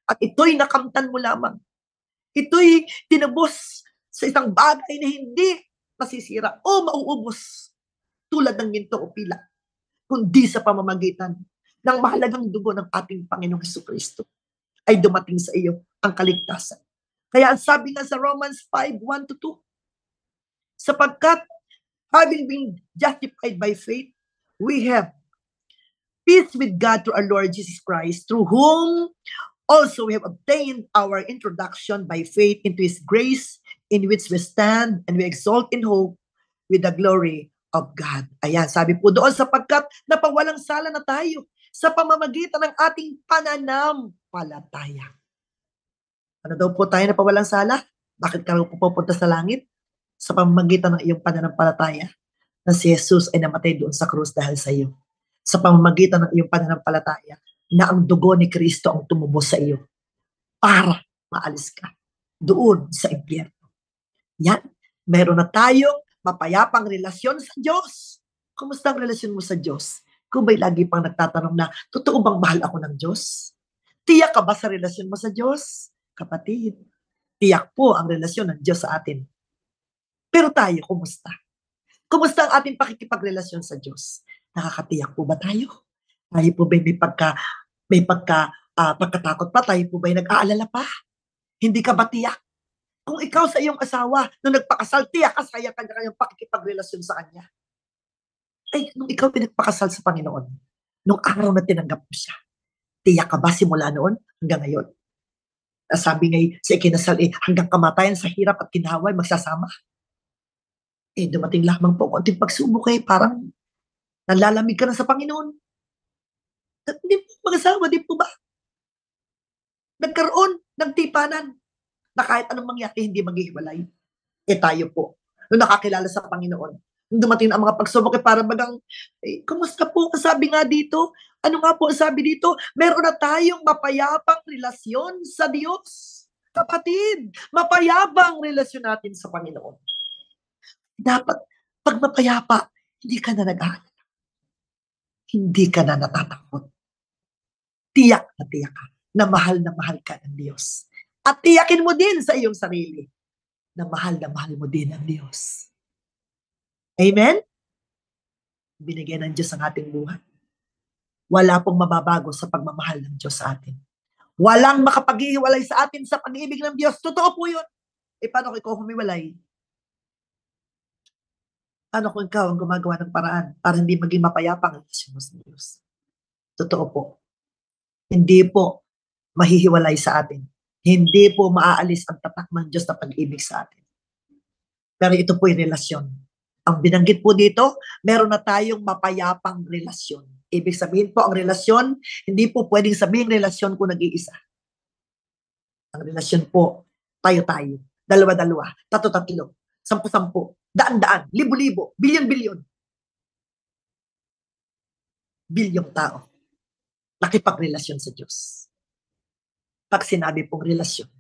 At ito'y nakamtan mo lamang. Ito'y tinubos sa isang bagay na hindi masisira o mauubos tulad ng ginto o pila, kundi sa pamamagitan ng mahalagang dugo ng ating Panginoong Jesucristo ay dumating sa iyo ang kaligtasan. Kaya ang sabi nga sa Romans 5:1-2, sapagkat having been justified by faith, we have peace with God through our Lord Jesus Christ, through whom also we have obtained our introduction by faith into His grace, in which we stand and we exalt in hope with the glory of God. Ayan, sabi po doon, sapagkat napawalang sala na tayo sa pamamagitan ng ating pananampalataya. Ano daw po tayo napawalang sala? Bakit ka pupunta sa langit? Sa pamamagitan ng iyong pananampalataya na si Jesus ay namatay doon sa krus dahil sa iyo. Sa pamamagitan ng iyong pananampalataya na ang dugo ni Kristo ang tumubos sa iyo para maalis ka doon sa impyerno. Yan, meron na tayong mapayapang relasyon sa Diyos. Kumusta ang relasyon mo sa Diyos? Kung ba'y lagi pang nagtatanong na, totoo bang mahal ako ng Diyos? Tiyak ka ba sa relasyon mo sa Diyos? Kapatid, tiyak po ang relasyon ng Diyos sa atin. Pero tayo, kumusta? Kumusta ang ating pakikipagrelasyon sa Diyos? Nakakatiyak po ba tayo? Tayo po ba may pagkatakot pa? Tayo po ba nag-aalala pa? Hindi ka ba tiyak? Kung ikaw sa iyong asawa, nung nagpakasal, tiyak ka sa kanyang pakikipagrelasyon sa kanya. Ay, nung ikaw pinagpakasal sa Panginoon, nung araw na tinanggap mo siya, tiyak ka ba simula noon hanggang ngayon? Sabi nga sa ikinasal, hanggang kamatayan sa hirap at ginhawa magsasama. Dumating lamang po konting pagsubok parang nanlalamig ka na sa Panginoon. At hindi po mag-asawa, di po ba? Nagkaroon ng tipanan na kahit anong mangyari, hindi maghihiwalay. Tayo po, nung nakakilala sa Panginoon, nung dumating ang mga pagsubok, para bagang, kumusta po? Sabi nga dito, ano nga po sabi dito? Meron na tayong mapayapang relasyon sa Diyos. Kapatid, mapayapang relasyon natin sa Panginoon. Dapat, pag mapayapa, hindi ka na nag-aalala. Hindi ka na natatakot. Tiyak ka na mahal ka ng Diyos. At tiyakin mo din sa iyong sarili na mahal mo din ng Diyos. Amen? Binigyan ng Diyos ang ating buhay. Wala pong mababago sa pagmamahal ng Diyos sa atin. Walang makapaghihiwalay sa atin sa pag-ibig ng Diyos. Totoo po yun. Paano kung ikaw humiwalay? Paano kung ikaw ang gumagawa ng paraan para hindi maging mapayapang ang relasyon mo sa Diyos? Totoo po. Hindi po mahihiwalay sa atin. Hindi po maaalis ang tatak ng Diyos na pag-ibig sa atin. Pero ito po yung relasyon. Ang binanggit po dito, meron na tayong mapayapang relasyon. Ibig sabihin po, ang relasyon, hindi po pwedeng sabihin relasyon kung nag-iisa. Ang relasyon po, tayo-tayo, dalawa-dalawa, tatlo-tatlo, sampu-sampu, daan-daan, libo-libo, bilyon-bilyon. Bilyong tao, nakipagrelasyon sa Diyos. Pag sinabi pong relasyon,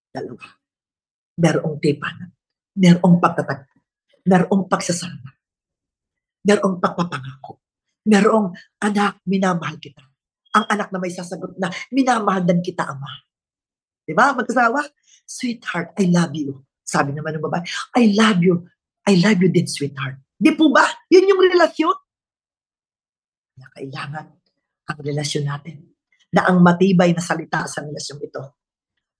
dalawa, merong tipanan, merong pagtatagpo, merong pagsasama, merong pagpapangako, merong anak, minamahal kita. Ang anak na may sasagot na, minamahal din kita, Ama. Diba, mag-asawa? Sweetheart, I love you. Sabi naman ng babae, I love you. I love you din, sweetheart. Di po ba? Yun yung relasyon. Na kailangan ang relasyon natin na ang matibay na salita sa relasyon ito.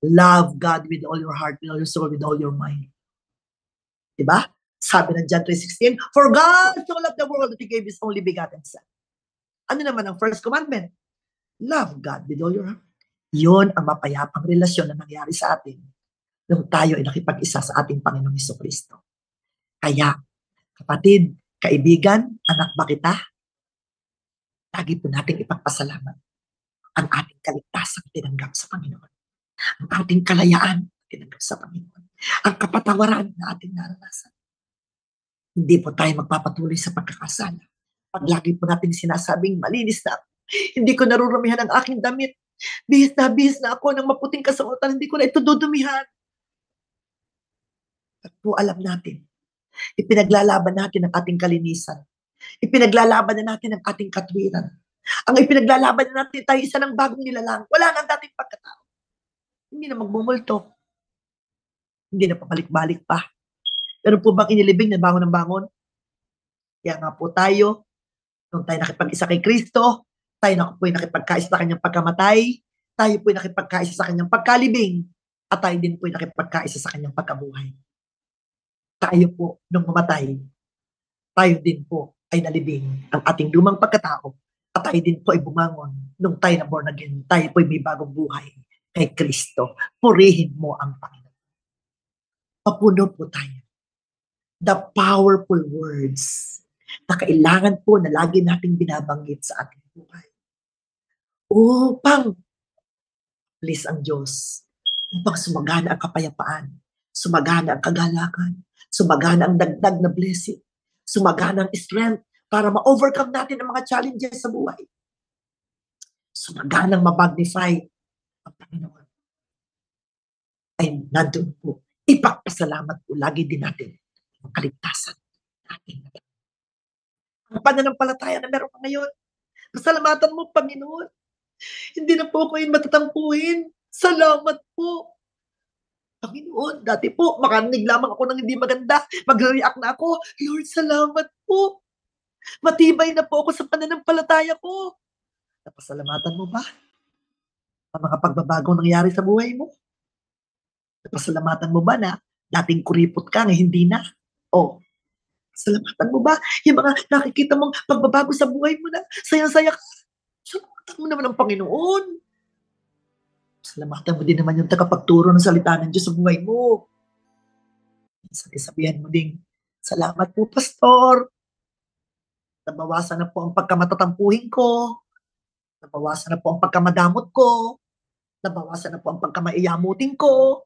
Love God with all your heart, with all your soul, with all your mind. Diba? Sabi ng John 3:16, for God so loved the world that He gave His only begotten Son. Ano naman ang first commandment? Love God with all your heart. Yun ang mapayapang relasyon na nangyari sa atin nung tayo ay nakipag-isa sa ating Panginoong Jesucristo. Kaya, kapatid, kaibigan, anak ba kita? Lagi po nating ipagpasalamat ang ating kaligtasan tinanggap sa Panginoon. Ang ating kalayaan tinanggap sa Panginoon. Ang kapatawaran na ating naranasan. Hindi po tayo magpapatuloy sa pagkakasala. Pag lagi po natin sinasabing, malinis na ako. Hindi ko narurumihan ang aking damit. Bihis na ako ng maputing kasuotan. Hindi ko na ito dudumihan. At po alam natin, ipinaglalaban natin ang ating kalinisan. Ipinaglalaban na natin ang ating katwiran. Ang ipinaglalaban na natin tayo isa ng bagong nilalang. Wala na ang dating pagkatao. Hindi na magmumulto. Hindi na pabalik-balik pa. Pero po bang inilibing na bangon ng bangon? Kaya nga po tayo, nung tayo nakipag-isa kay Kristo, tayo na po nakipagkaisa sa kanyang pagkamatay, tayo po nakipagkaisa sa kanyang pagkalibing, at tayo din po nakipagkaisa sa kanyang pagkabuhay. Tayo po, nung mamatay, tayo din po ay nalibing ang ating lumang pagkatao, at tayo din po ay bumangon nung tayo na born again, tayo po ay may bagong buhay kay Kristo. Purihin mo ang Panginoon. Papuno po tayo. The powerful words na kailangan po na lagi nating binabanggit sa ating buhay. Upang please ang Diyos, upang sumagana ang kapayapaan, sumagana ang kagalakan, sumagana ang dagdag na blessing, sumagana ang strength para ma-overcome natin ang mga challenges sa buhay. Sumagana ang ma-magnify ang Panginoon. Ay nandun po. Ipagpasalamat po lagi din natin ang kaligtasan natin. Ang pananampalataya na meron ka ngayon, pasalamatan mo, Panginoon. Hindi na po ako yun matatampuhin. Salamat po. Panginoon, dati po makarinig lamang ako ng hindi maganda, magre-react na ako. Lord, salamat po. Matibay na po ako sa pananampalataya ko. Napasalamatan mo ba ang mga pagbabagong nangyari sa buhay mo? Napasalamatan mo ba na dating kuripot ka ngayon hindi na? O, salamatan mo ba yung mga nakikita mong pagbabago sa buhay mo na sayang-saya ka? Salamatan mo naman ang Panginoon. Salamatan mo din naman yung tagapagturo ng salita ng Diyos sa buhay mo. Sabihan mo ding, salamat po, Pastor. Nabawasan na po ang pagkamatatampuhin ko. Nabawasan na po ang pagkamadamot ko. Nabawasan na po ang pagkamaiyamutin ko.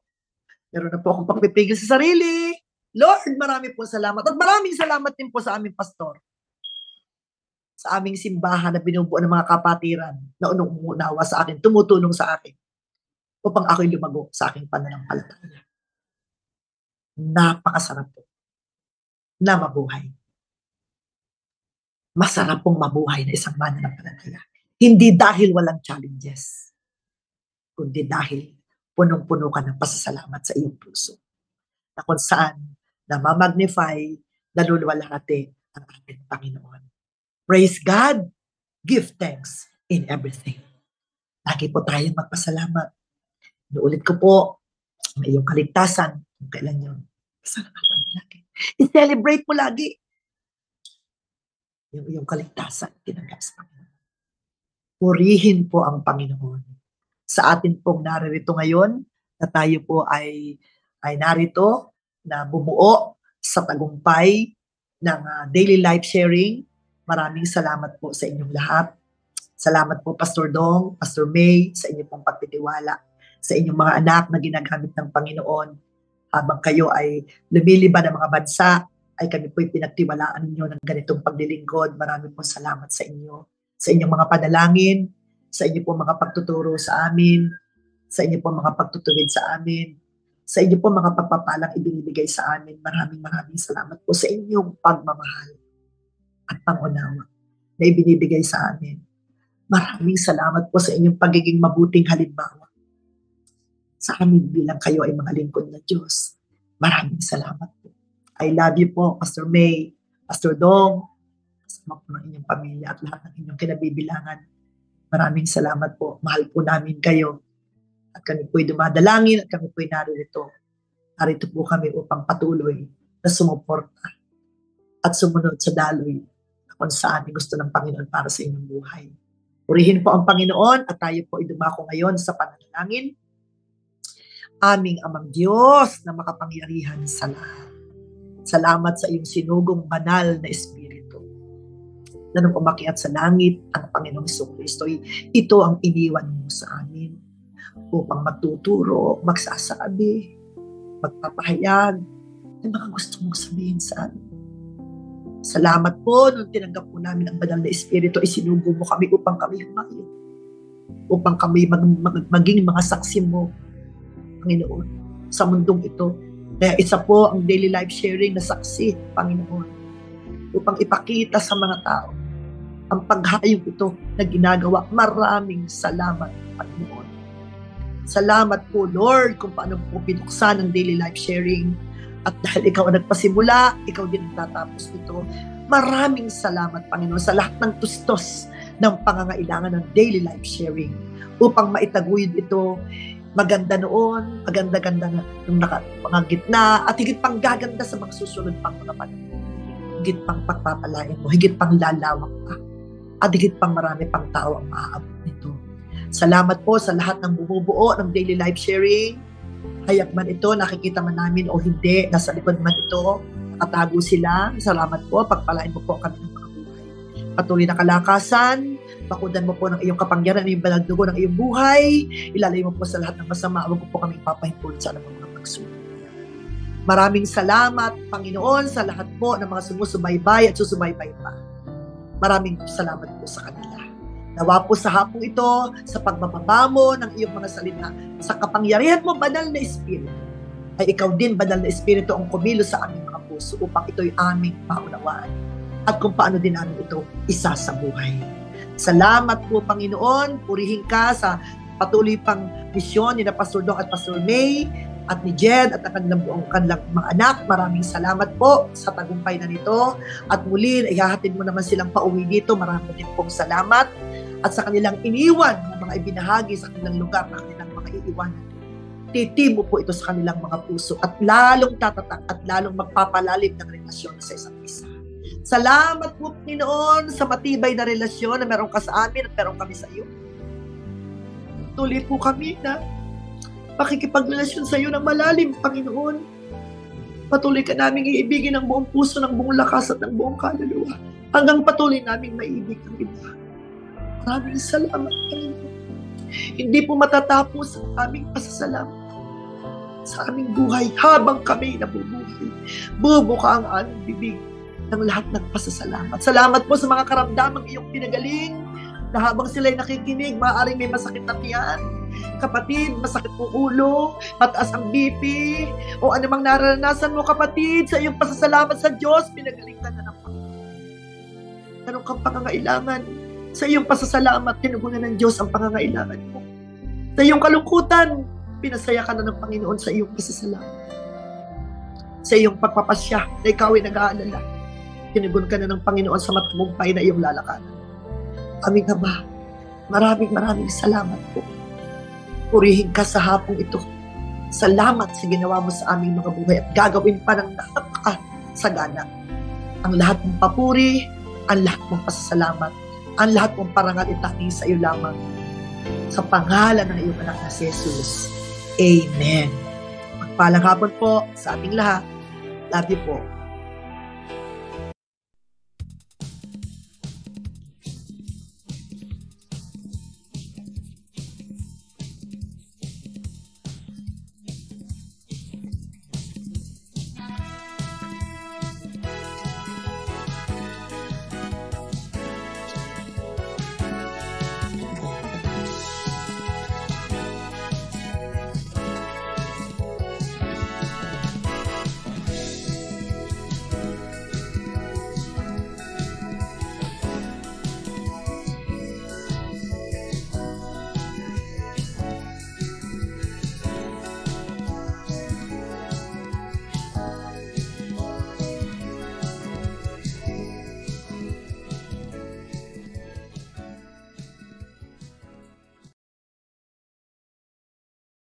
Meron na po akong pagpipigil sa sarili. Lord, marami po salamat. At maraming salamat din po sa aming pastor. Sa aming simbahan na binubuo ng mga kapatiran na unong-unawa sa akin, tumutulong sa akin upang ako'y lumago sa aking pananampalataya. Napakasarap po na mabuhay. Masarap pong mabuhay na isang mananampalataya. Hindi dahil walang challenges, kundi dahil punong-puno ka ng pasasalamat sa iyong puso. Na kung saan namamagnify, naluluwalhati ang ating Panginoon. Praise God! Give thanks in everything. Lagi po tayong magpasalamat. Inuulit ko po, may iyong kaligtasan, kung kailan yun. Pasalamatan mo lagi. I-celebrate mo lagi yung iyong kaligtasan, tinanggap sa Panginoon. Purihin po ang Panginoon. Sa atin pong naririto ngayon, na tayo po ay narito, na bumuo sa tagumpay ng daily life sharing. Maraming salamat po sa inyong lahat. Salamat po Pastor Dong, Pastor May, sa inyong pong pagtitiwala, sa inyong mga anak na ginagamit ng Panginoon. Habang kayo ay lumiliban ng mga bansa, ay kami po'y pinagtiwalaan ninyo ng ganitong paglilingkod. Maraming po salamat sa inyo. Sa inyong mga panalangin, sa inyong pong mga pagtuturo sa amin, sa inyong pong mga pagtutuwid sa amin, sa inyong pong mga pagpapalang ibinibigay sa amin. Maraming salamat po sa inyong pagmamahal at pangunawa na ibinibigay sa amin. Maraming salamat po sa inyong pagiging mabuting halimbawa sa amin bilang kayo ay mga lingkod ng Diyos. Maraming salamat po. I love you po, Pastor May, Pastor Dong, kasama po ng inyong pamilya at lahat ng inyong kinabibilangan. Maraming salamat po. Mahal po namin kayo. At kami po'y dumadalangin at kami po'y naririto. Narito po kami upang patuloy na sumuporta at sumunod sa daloy kung saan gusto ng Panginoon para sa inyong buhay. Purihin po ang Panginoon at tayo po ay dumako ngayon sa panalangin. Aming Amang Diyos na makapangyarihan sa lahat. Salamat sa iyong sinugong banal na Espiritu na nung umakyat sa langit ang Panginoong Jesucristo, ito ang iniwan mo sa amin upang magtuturo, magsasabi, magpapahayag ng mga gusto mong sabihin sa amin. Salamat po nung tinanggap po namin ang banal na Espiritu, isinugo mo kami upang kami humayo, upang kami maging mga saksi mo, Panginoon, sa mundong ito. Kaya isa po ang daily life sharing na saksi, Panginoon, upang ipakita sa mga tao ang paghayag ito na ginagawa. Maraming salamat, Panginoon. Salamat po, Lord, kung paano po pinuksan ang daily life sharing. At dahil ikaw ang nagpasimula, ikaw din ang tatapos nito. Maraming salamat, Panginoon, sa lahat ng tustos ng pangangailangan ng daily life sharing upang maitaguyod ito. Maganda noon, maganda-ganda ng mga gitna, at higit pang gaganda sa mga susunod pang mga panahon. Higit pang pagpapalain mo, higit pang lalawak pa, at higit pang marami pang tao ang maaabot nito. Salamat po sa lahat ng bumubuo ng daily life sharing. Hayag man ito, nakikita man namin o hindi, nasa likod man ito, nakatago sila. Salamat po, pagpalain mo po kami ng mga buhay. Patuloy na kalakasan, bakudan mo po ng iyong kapangyarihan, ng iyong banal dugo ng iyong buhay. Ilalay mo po sa lahat ng masama. Huwag po kami papahintulot sa anumang mga pagsulit. Maraming salamat, Panginoon, sa lahat po ng mga sumusubaybay at susubaybay pa. Maraming salamat po sa kanila. Nawa po sa hapong ito, sa pagbababa mo ng iyong mga salita, sa kapangyarihan mo, banal na Espiritu, ay ikaw din, banal na Espiritu, ang kumilos sa aming mga puso upang ito'y aming maunawaan at kung paano din namin ito isasabuhay. Salamat po, Panginoon. Purihin ka sa patuloy pang misyon ni na Pastor Dong at Pastor May at ni Jed at ang kanilang mga anak. Maraming salamat po sa tagumpay na nito. At muli, ihahatid mo naman silang pauwi dito. Maraming din pong salamat. At sa kanilang iniwan na mga ibinahagi sa kanilang lugar na kanilang mga iiwanan. Titimo po ito sa kanilang mga puso at lalong tatatak at lalong magpapalalim ng relasyon sa isa't isa. Salamat po, Panginoon, sa matibay na relasyon na meron ka sa amin at meron kami sa iyo. Tuloy po kami na pakikipagrelasyon sa iyo ng malalim, Panginoon. Patuloy ka naming iibigin ng buong puso, ng buong lakas at ng buong kaluluwa hanggang patuloy naming maiibig ang iba. Maraming salamat, Panginoon. Hindi po matatapos ang aming pasasalamat sa aming buhay habang kami nabubuhay. Bubuka ang aming bibig ng lahat ng pasasalamat. Salamat po sa mga karamdamang iyong pinagaling na habang sila'y nakikinig, maaaring may masakit na tiyan, kapatid, masakit po ulo, mataas ang BP, o anumang naranasan mo, kapatid, sa iyong pasasalamat sa Diyos, pinagaling ka na ng Panginoon. Anong kang pangangailangan? Sa iyong pasasalamat, tinugunan ng Diyos ang pangangailangan mo. Sa iyong kalungkutan, pinasaya ka na ng Panginoon sa iyong pasasalamat. Sa iyong pagpapasya na ikaw ay nag-aalala, tinugon ka na ng Panginoon sa matagumpay na iyong lalakaran. Aming Ama, maraming salamat po. Purihin ka sa hapong ito. Salamat sa ginawa mo sa aming mga buhay at gagawin pa ng napakasagana. Ang lahat mong papuri, ang lahat mong pasasalamat, ang lahat mong parangal itanggi sa iyo lamang. Sa pangalan ng iyong anak na si Jesus. Amen. Magpalang hapon po sa ating lahat. Love you po.